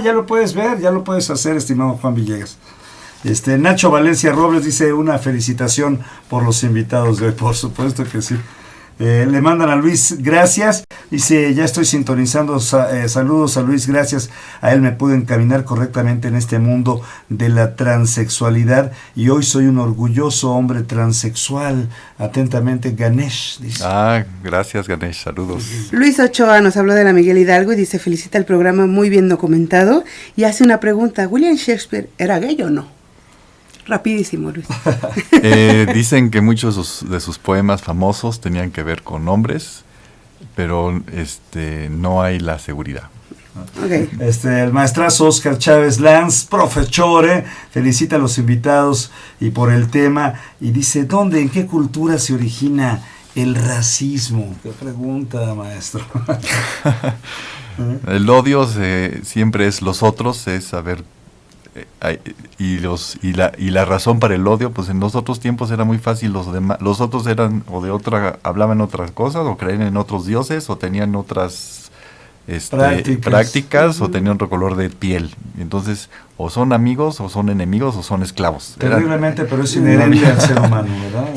Ya lo puedes ver, ya lo puedes hacer, estimado Juan Villegas. Nacho Valencia Robles dice: una felicitación por los invitados de hoy. Por supuesto que sí. Le mandan a Luis, gracias. Dice: ya estoy sintonizando. Saludos a Luis, gracias. A él me pude encaminar correctamente en este mundo de la transexualidad y hoy soy un orgulloso hombre transexual. Atentamente, Ganesh, dice. Gracias, Ganesh, saludos. Luis Ochoa nos habló de la Miguel Hidalgo y dice: felicita el programa, muy bien documentado, y hace una pregunta: ¿William Shakespeare era gay o no? Rapidísimo, Luis. Dicen que muchos de sus poemas famosos tenían que ver con hombres, pero no hay la seguridad. Okay. El maestrazo Oscar Chávez Lanz, profesore, felicita a los invitados y por el tema, y dice: ¿dónde, en qué cultura se origina el racismo? ¿Qué pregunta, maestro? El odio siempre es los otros, es saber. Y la razón para el odio, pues en los otros tiempos era muy fácil. Los otros eran hablaban otras cosas, o creían en otros dioses, o tenían otras prácticas, o tenían otro color de piel. Entonces, o son amigos, o son enemigos, o son esclavos. Terriblemente, pero es inherente al ser humano, ¿verdad?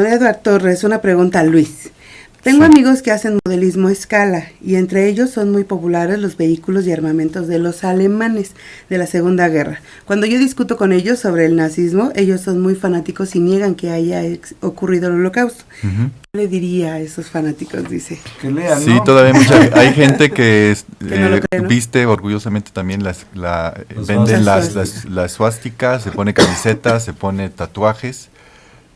Edward Torres, una pregunta a Luis. Tengo amigos que hacen modelismo a escala, y entre ellos son muy populares los vehículos y armamentos de los alemanes de la Segunda Guerra. Cuando yo discuto con ellos sobre el nazismo, ellos son muy fanáticos y niegan que haya ocurrido el Holocausto. Uh-huh. ¿Qué le diría a esos fanáticos? Dice. Que lean, sí, ¿no? todavía hay gente que no cree, ¿no? viste orgullosamente también venden la suástica, se pone camisetas, se pone tatuajes.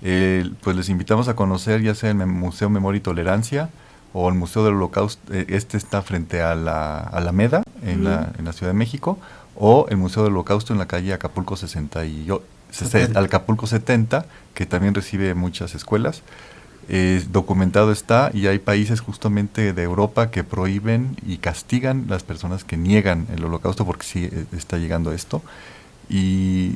Pues les invitamos a conocer ya sea el Museo Memoria y Tolerancia o el Museo del Holocausto. Está frente a la Alameda en la Ciudad de México, o el Museo del Holocausto en la calle Acapulco 70, que también recibe muchas escuelas. Documentado está, y hay países justamente de Europa que prohíben y castigan las personas que niegan el Holocausto, porque sí está llegando esto. Y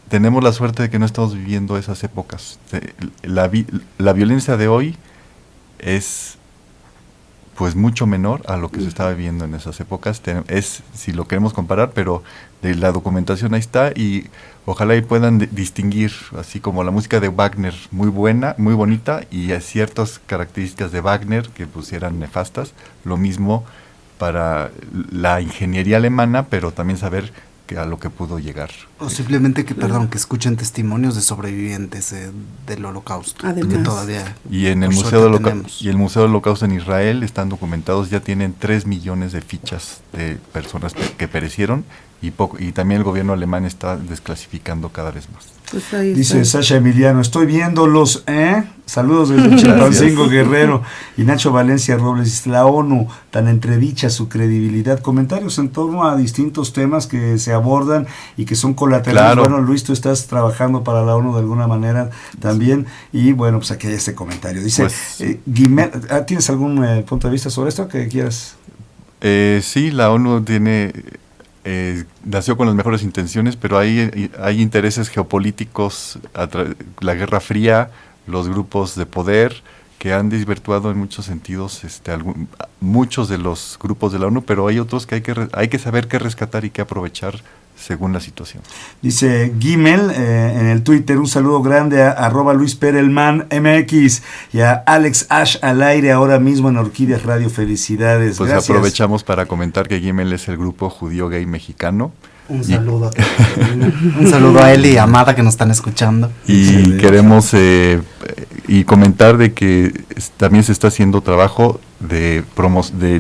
tenemos la suerte de que no estamos viviendo esas épocas. La violencia de hoy es pues mucho menor a lo que se estaba viviendo en esas épocas. Si lo queremos comparar, pero la documentación ahí está, y ojalá y puedan distinguir, así como la música de Wagner, muy buena, muy bonita, y hay ciertas características de Wagner que pues eran nefastas. Lo mismo para la ingeniería alemana, pero también saber a lo que pudo llegar. O simplemente que escuchen testimonios de sobrevivientes del Holocausto. Además. Que todavía, y en el Museo del Holocausto en Israel están documentados, ya tienen 3 millones de fichas de personas que perecieron, y también el gobierno alemán está desclasificando cada vez más. Pues dice Sasha Emiliano: estoy viéndolos, saludos desde Chilpancingo, Guerrero. Y Nacho Valencia Robles dice: la ONU, tan entredicha su credibilidad. Comentarios en torno a distintos temas que se abordan y que son colaterales. Claro. Bueno, Luis, tú estás trabajando para la ONU de alguna manera también, y bueno, pues aquí hay este comentario. Dice, Guimel, ¿tienes algún punto de vista sobre esto que quieras? Sí, la ONU nació con las mejores intenciones, pero hay intereses geopolíticos, la Guerra Fría, los grupos de poder, que han desvirtuado en muchos sentidos muchos de los grupos de la ONU, pero hay otros que hay que saber qué rescatar y qué aprovechar según la situación. Dice Gimel en el Twitter: un saludo grande a @Luis Perelman MX y a Alex Ash al aire ahora mismo en Orquídea Radio. Felicidades. Pues gracias. Aprovechamos para comentar que Gimel es el grupo judío gay mexicano. Un saludo a todos. Un saludo a Eli y a Amada que nos están escuchando. Y queremos y comentar de que también se está haciendo trabajo de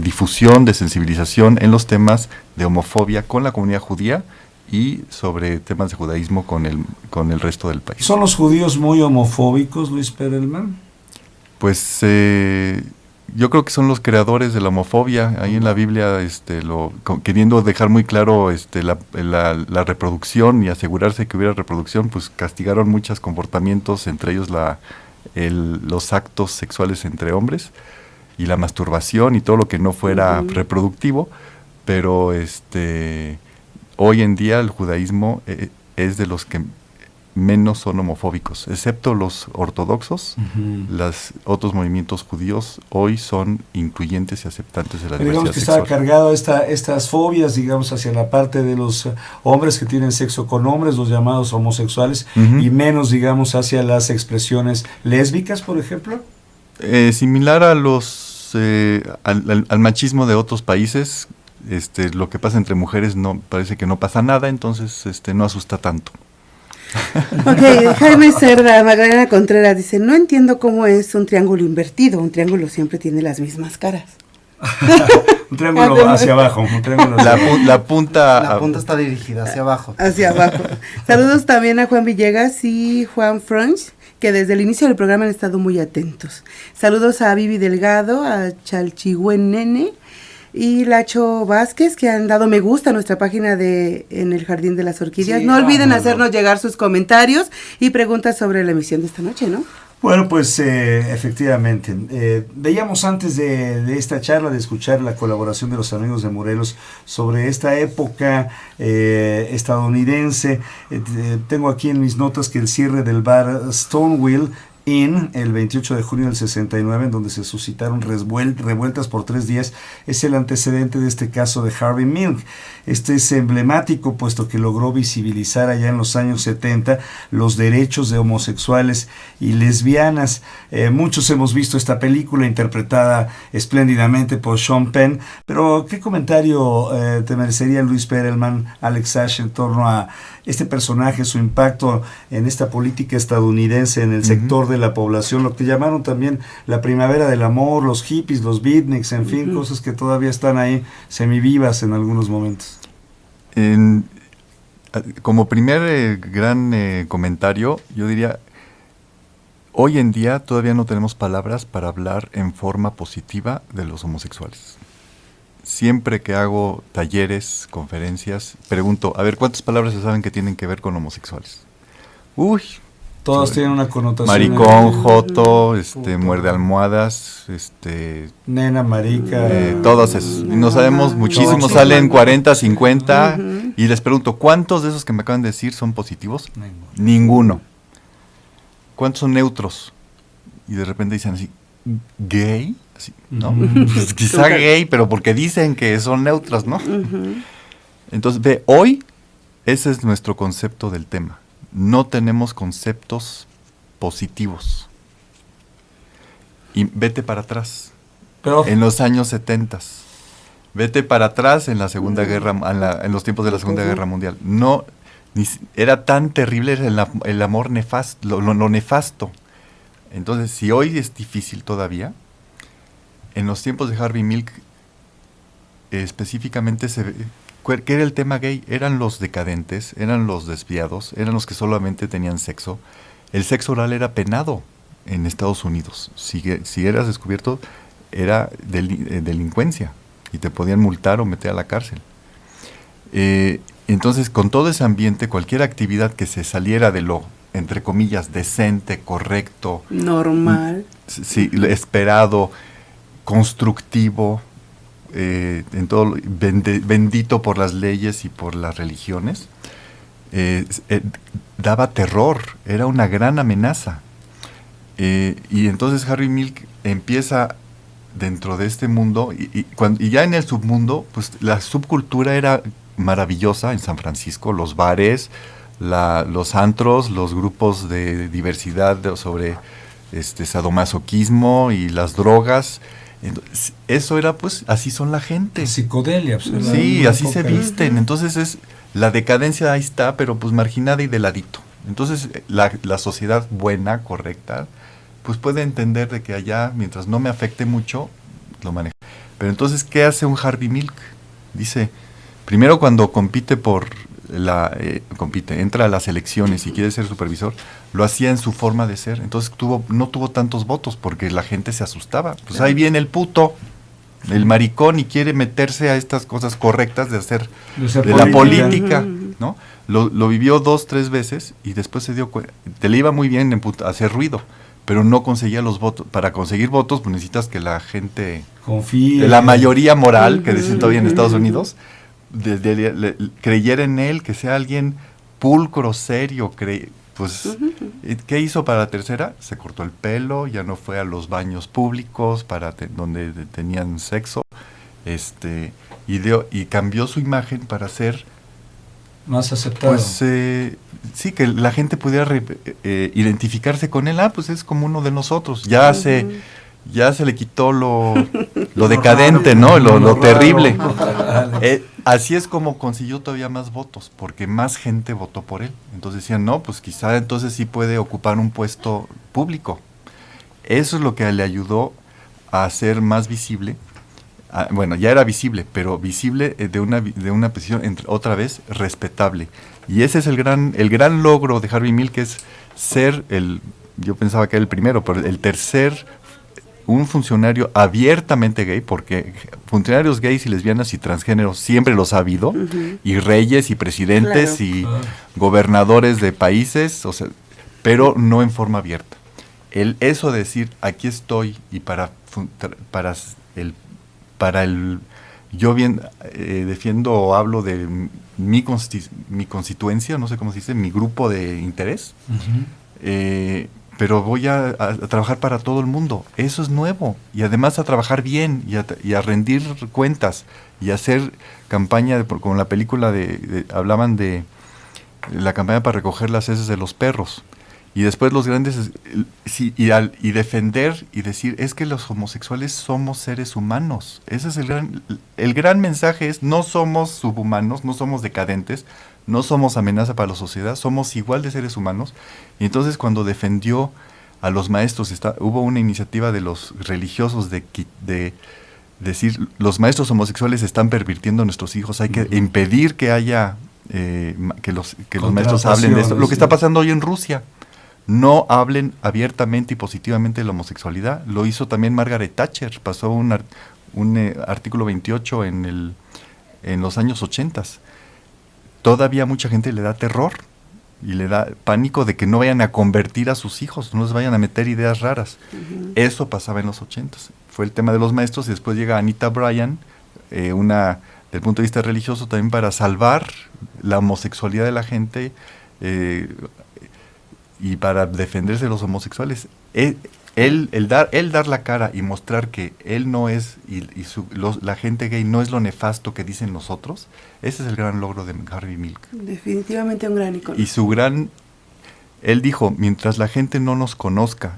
difusión, de sensibilización en los temas de homofobia con la comunidad judía y sobre temas de judaísmo con el resto del país. ¿Son los judíos muy homofóbicos, Luis Perelman? Pues yo creo que son los creadores de la homofobia. Ahí en la Biblia, queriendo dejar muy claro la reproducción y asegurarse que hubiera reproducción, pues castigaron muchos comportamientos, entre ellos los actos sexuales entre hombres y la masturbación y todo lo que no fuera reproductivo. Pero hoy en día el judaísmo es de los que menos son homofóbicos, excepto los ortodoxos. Los otros movimientos judíos hoy son incluyentes y aceptantes de la diversidad digamos que sexual. está cargado estas fobias, digamos, hacia la parte de los hombres que tienen sexo con hombres, los llamados homosexuales, y menos, digamos, hacia las expresiones lésbicas, por ejemplo. Similar a al machismo de otros países. Lo que pasa entre mujeres parece que no pasa nada, entonces no asusta tanto. Ok, Jaime Cerda, Magdalena Contreras dice, no entiendo cómo es un triángulo invertido, un triángulo siempre tiene las mismas caras. Un triángulo hacia abajo, un triángulo la punta está dirigida hacia abajo. Hacia abajo. Saludos también a Juan Villegas y Juan Franch, que desde el inicio del programa han estado muy atentos. Saludos a Vivi Delgado, a Chalchihuen Nene y Lacho Vázquez, que han dado me gusta a nuestra página en el Jardín de las Orquídeas. Sí, no olviden hacernos llegar sus comentarios y preguntas sobre la emisión de esta noche, ¿no? Bueno, pues efectivamente, veíamos antes de esta charla, de escuchar la colaboración de los amigos de Morelos sobre esta época estadounidense. Tengo aquí en mis notas que el cierre del bar Stonewall Inn, el 28 de junio del 69, en donde se suscitaron revueltas por 3 días, es el antecedente de este caso de Harvey Milk. Este es emblemático, puesto que logró visibilizar allá en los años 70 los derechos de homosexuales y lesbianas. Muchos hemos visto esta película interpretada espléndidamente por Sean Penn, pero ¿qué comentario te merecería, Luis Perelman, Alex Ash, en torno a este personaje, su impacto en esta política estadounidense, en el sector de la población, lo que llamaron también la primavera del amor, los hippies, los beatniks, en fin, cosas que todavía están ahí semivivas en algunos momentos? Como primer gran comentario, yo diría, hoy en día todavía no tenemos palabras para hablar en forma positiva de los homosexuales. Siempre que hago talleres, conferencias, pregunto, a ver, ¿cuántas palabras se saben que tienen que ver con homosexuales? Uy, todas tienen una connotación. Maricón, joto, muerde almohadas, nena, marica. Todas esas. Y no sabemos, muchísimos salen 40, 50, y les pregunto, ¿cuántos de esos que me acaban de decir son positivos? Ninguno. ¿Cuántos son neutros? Y de repente dicen así, ¿gay? Así, ¿no? Pues quizá gay, pero porque dicen que son neutros, ¿no? Entonces, hoy, ese es nuestro concepto del tema. No tenemos conceptos positivos. Y vete para atrás. Pero en los años 70. Vete para atrás en la Segunda Guerra, en los tiempos de la Segunda Guerra Mundial. No, era tan terrible el amor nefasto, lo nefasto. Entonces, si hoy es difícil todavía, en los tiempos de Harvey Milk, específicamente ¿qué era el tema gay? Eran los decadentes, eran los desviados, eran los que solamente tenían sexo. El sexo oral era penado en Estados Unidos. Si eras descubierto, era delincuencia y te podían multar o meter a la cárcel. Entonces, con todo ese ambiente, cualquier actividad que se saliera de lo, entre comillas, decente, correcto, normal, sí, esperado, constructivo, en todo, bendito por las leyes y por las religiones, daba terror, era una gran amenaza. Y entonces Harvey Milk empieza dentro de este mundo, y ya en el submundo, pues la subcultura era maravillosa en San Francisco, los bares, los antros, los grupos de diversidad sobre sadomasoquismo y las drogas. Entonces, eso era, pues, así son la gente. Psicodelia. Pues, sí, así se visten. Entonces es la decadencia, ahí está, pero pues marginada y de ladito. Entonces la sociedad buena, correcta, pues puede entender de que allá, mientras no me afecte mucho, lo maneja. Pero entonces, ¿qué hace un Harvey Milk? Dice, primero cuando entra a las elecciones y quiere ser supervisor, lo hacía en su forma de ser. Entonces no tuvo tantos votos porque la gente se asustaba. Pues ahí viene el puto, el maricón, y quiere meterse a estas cosas correctas de hacer de la política, ¿no? Lo vivió 2-3 veces y después se dio cuenta. Te le iba muy bien hacer ruido, pero no conseguía los votos. Para conseguir votos, pues necesitas que la gente confíe, la mayoría moral, que dicen todavía en Estados Unidos, creyera en él, que sea alguien pulcro, serio. Pues, ¿qué hizo para la tercera? Se cortó el pelo, ya no fue a los baños públicos donde tenían sexo, y cambió su imagen para ser más aceptado. Pues sí, que la gente pudiera identificarse con él. Pues es como uno de nosotros. Ya se le quitó lo decadente, ¿no? Lo terrible. Así es como consiguió todavía más votos, porque más gente votó por él. Entonces decían, no, pues quizá entonces sí puede ocupar un puesto público. Eso es lo que le ayudó a ser más visible. Bueno, ya era visible, pero visible de una posición otra vez respetable. Y ese es el gran logro de Harvey Milk, que es ser yo pensaba que era el primero, pero el tercer, un funcionario abiertamente gay, porque funcionarios gays y lesbianas y transgéneros siempre los ha habido, y reyes y presidentes y gobernadores de países, o sea, pero no en forma abierta. Eso de decir, aquí estoy, y yo bien defiendo o hablo de mi constituencia, no sé cómo se dice, mi grupo de interés, pero voy a trabajar para todo el mundo. Eso es nuevo, y además a trabajar bien y a rendir cuentas y hacer campaña, como la película hablaban de la campaña para recoger las heces de los perros. Y después los grandes, y defender y decir, es que los homosexuales somos seres humanos. Ese es el gran mensaje, es no somos subhumanos, no somos decadentes, no somos amenaza para la sociedad, somos igual de seres humanos. Y entonces cuando defendió a los maestros, hubo una iniciativa de los religiosos de decir, los maestros homosexuales están pervirtiendo a nuestros hijos, hay que impedir que haya, que los maestros hablen de esto. Lo que está pasando hoy en Rusia. No hablen abiertamente y positivamente de la homosexualidad. Lo hizo también Margaret Thatcher. Pasó un artículo 28 en los años 80. Todavía mucha gente le da terror y le da pánico de que no vayan a convertir a sus hijos, no les vayan a meter ideas raras. Eso pasaba en los 80. Fue el tema de los maestros, y después llega Anita Bryant, del punto de vista religioso, también para salvar la homosexualidad de la gente, y para defenderse de los homosexuales. El dar la cara y mostrar que él no es, la gente gay no es lo nefasto que dicen los otros, ese es el gran logro de Harvey Milk. Definitivamente un gran icono. Y él dijo, mientras la gente no nos conozca,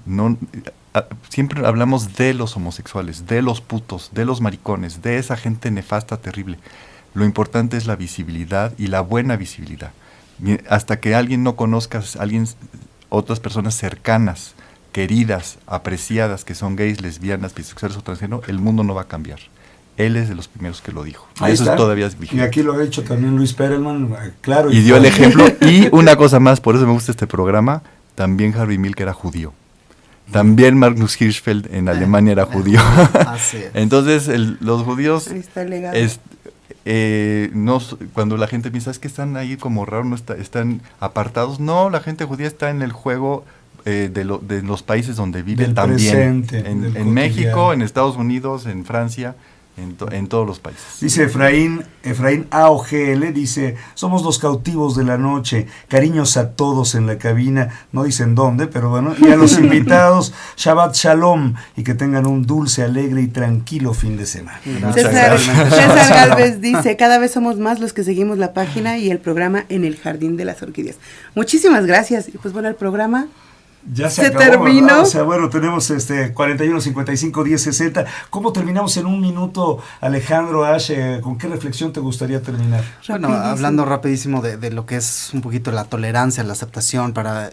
siempre hablamos de los homosexuales, de los putos, de los maricones, de esa gente nefasta, terrible. Lo importante es la visibilidad, y la buena visibilidad. Hasta que alguien no conozca, otras personas cercanas, queridas, apreciadas, que son gays, lesbianas, bisexuales o transgénero, el mundo no va a cambiar. Él es de los primeros que lo dijo. Ahí eso está. Todavía es vigente. Y aquí lo ha hecho también Luis Perelman, claro. Y dio el ejemplo. Y una cosa más, por eso me gusta este programa, también Harvey Milk era judío. También Magnus Hirschfeld en Alemania era judío. Así es. Entonces, los judíos... Ahí está el legado. Cuando la gente piensa, es que están ahí como raros, no están apartados. No, la gente judía está en el juego de los países donde viven del también. Presente, en México, en Estados Unidos, en Francia, en todos los países. Dice Efraín AOGL, dice, somos los cautivos de la noche, cariños a todos en la cabina, no dicen dónde, pero bueno, y a los invitados, Shabbat Shalom, y que tengan un dulce, alegre y tranquilo fin de semana. César Galvez dice, cada vez somos más los que seguimos la página y el programa En el Jardín de las Orquídeas. Muchísimas gracias. Y pues bueno, el programa Ya se acabó, terminó. ¿verdad? O sea, bueno, tenemos 41, 55, 10, 60. ¿Cómo terminamos en un minuto, Alejandro Ash? ¿Con qué reflexión te gustaría terminar? Bueno, hablando rapidísimo de lo que es un poquito la tolerancia, la aceptación para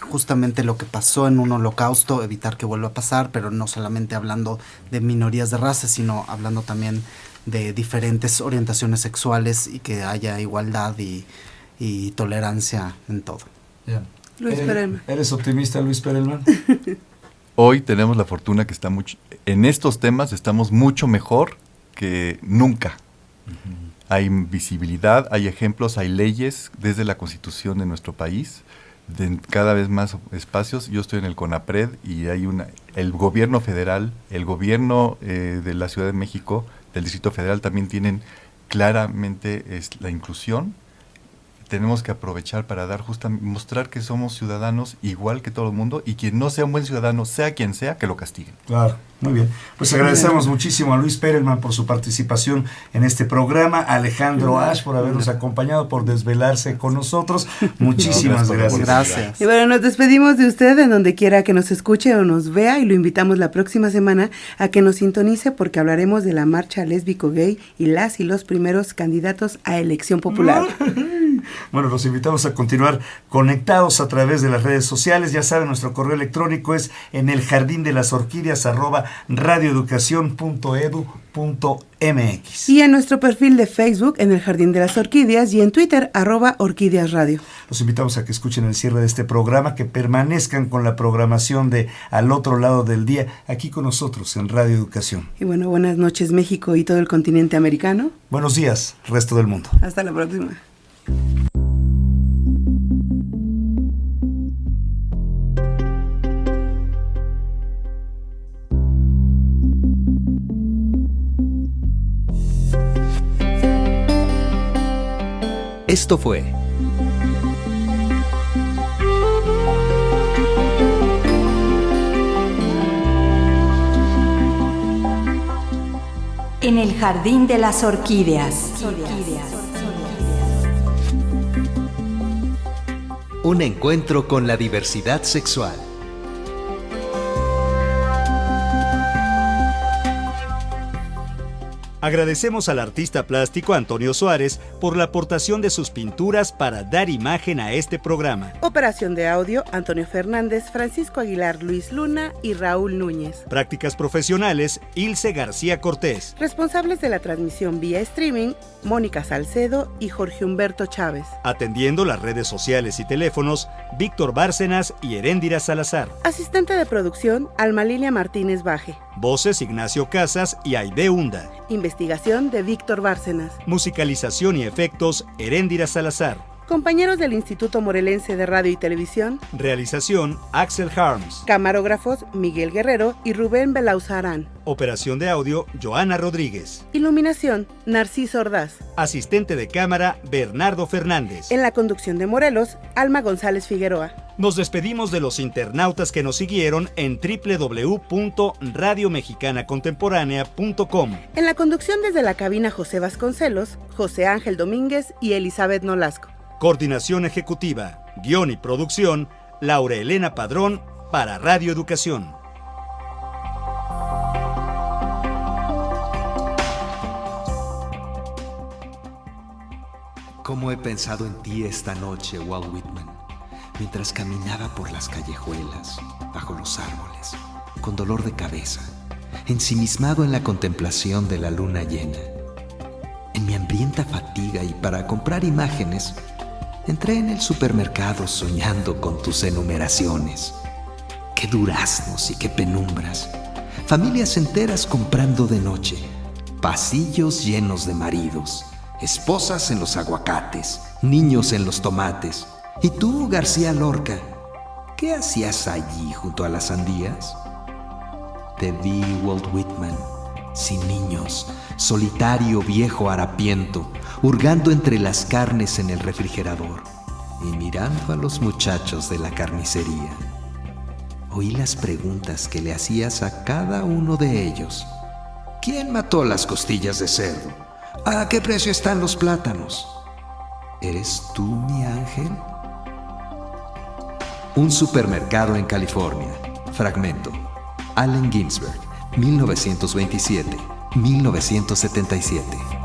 justamente lo que pasó en un holocausto, evitar que vuelva a pasar, pero no solamente hablando de minorías de raza, sino hablando también de diferentes orientaciones sexuales y que haya igualdad y tolerancia en todo. Yeah. Luis Perelman. ¿Eres optimista, Luis Perelman? Hoy tenemos la fortuna que en estos temas estamos mucho mejor que nunca. Hay visibilidad, hay ejemplos, hay leyes desde la Constitución de nuestro país, de cada vez más espacios. Yo estoy en el CONAPRED y hay el gobierno federal, el gobierno de la Ciudad de México, del Distrito Federal también tienen claramente la inclusión. Tenemos que aprovechar para mostrar que somos ciudadanos igual que todo el mundo y quien no sea un buen ciudadano, sea quien sea, que lo castiguen. Claro, muy bien. Pues agradecemos muchísimo a Luis Perelman por su participación en este programa, a Alejandro Ash por habernos acompañado, por desvelarse con nosotros. Muchísimas gracias. Gracias. Y bueno, nos despedimos de usted en donde quiera que nos escuche o nos vea y lo invitamos la próxima semana a que nos sintonice porque hablaremos de la marcha lésbico-gay y las y los primeros candidatos a elección popular. Bueno, los invitamos a continuar conectados a través de las redes sociales. Ya saben, nuestro correo electrónico es en eljardinedelas.orquídeas@radioeducacion.edu.mx. Y en nuestro perfil de Facebook, en el Jardín de las Orquídeas, y en Twitter, @Orquídeas Radio. Los invitamos a que escuchen el cierre de este programa, que permanezcan con la programación de Al Otro Lado del Día, aquí con nosotros en Radio Educación. Y bueno, buenas noches México y todo el continente americano. Buenos días, resto del mundo. Hasta la próxima. Esto fue En el Jardín de las Orquídeas. un encuentro con la diversidad sexual. Agradecemos al artista plástico Antonio Suárez por la aportación de sus pinturas para dar imagen a este programa. Operación de audio, Antonio Fernández, Francisco Aguilar, Luis Luna y Raúl Núñez. Prácticas profesionales, Ilse García Cortés. Responsables de la transmisión vía streaming, Mónica Salcedo y Jorge Humberto Chávez. Atendiendo las redes sociales y teléfonos, Víctor Bárcenas y Heréndira Salazar. Asistente de producción, Alma Lilia Martínez Baje. Voces, Ignacio Casas y Aide Hunda. Investigación de Víctor Bárcenas. Musicalización y efectos, Heréndira Salazar. Compañeros del Instituto Morelense de Radio y Televisión. Realización, Axel Harms. Camarógrafos, Miguel Guerrero y Rubén Belauzarán. Operación de audio, Joana Rodríguez. Iluminación, Narciso Ordaz. Asistente de cámara, Bernardo Fernández. En la conducción de Morelos, Alma González Figueroa. Nos despedimos de los internautas que nos siguieron en www.radiomexicanacontemporánea.com. En la conducción desde la cabina José Vasconcelos, José Ángel Domínguez y Elizabeth Nolasco. Coordinación ejecutiva, guión y producción, Laura Elena Padrón para Radio Educación. ¿Cómo he pensado en ti esta noche, Walt Whitman, mientras caminaba por las callejuelas, bajo los árboles, con dolor de cabeza, ensimismado en la contemplación de la luna llena? En mi hambrienta fatiga y para comprar imágenes, entré en el supermercado soñando con tus enumeraciones. Qué duraznos y qué penumbras. Familias enteras comprando de noche. Pasillos llenos de maridos. Esposas en los aguacates. Niños en los tomates. ¿Y tú, García Lorca? ¿Qué hacías allí junto a las sandías? Te vi, Walt Whitman, sin niños, solitario viejo harapiento, hurgando entre las carnes en el refrigerador y mirando a los muchachos de la carnicería. Oí las preguntas que le hacías a cada uno de ellos. ¿Quién mató las costillas de cerdo? ¿A qué precio están los plátanos? ¿Eres tú mi ángel? Un supermercado en California. Fragmento. Allen Ginsberg, 1927-1977.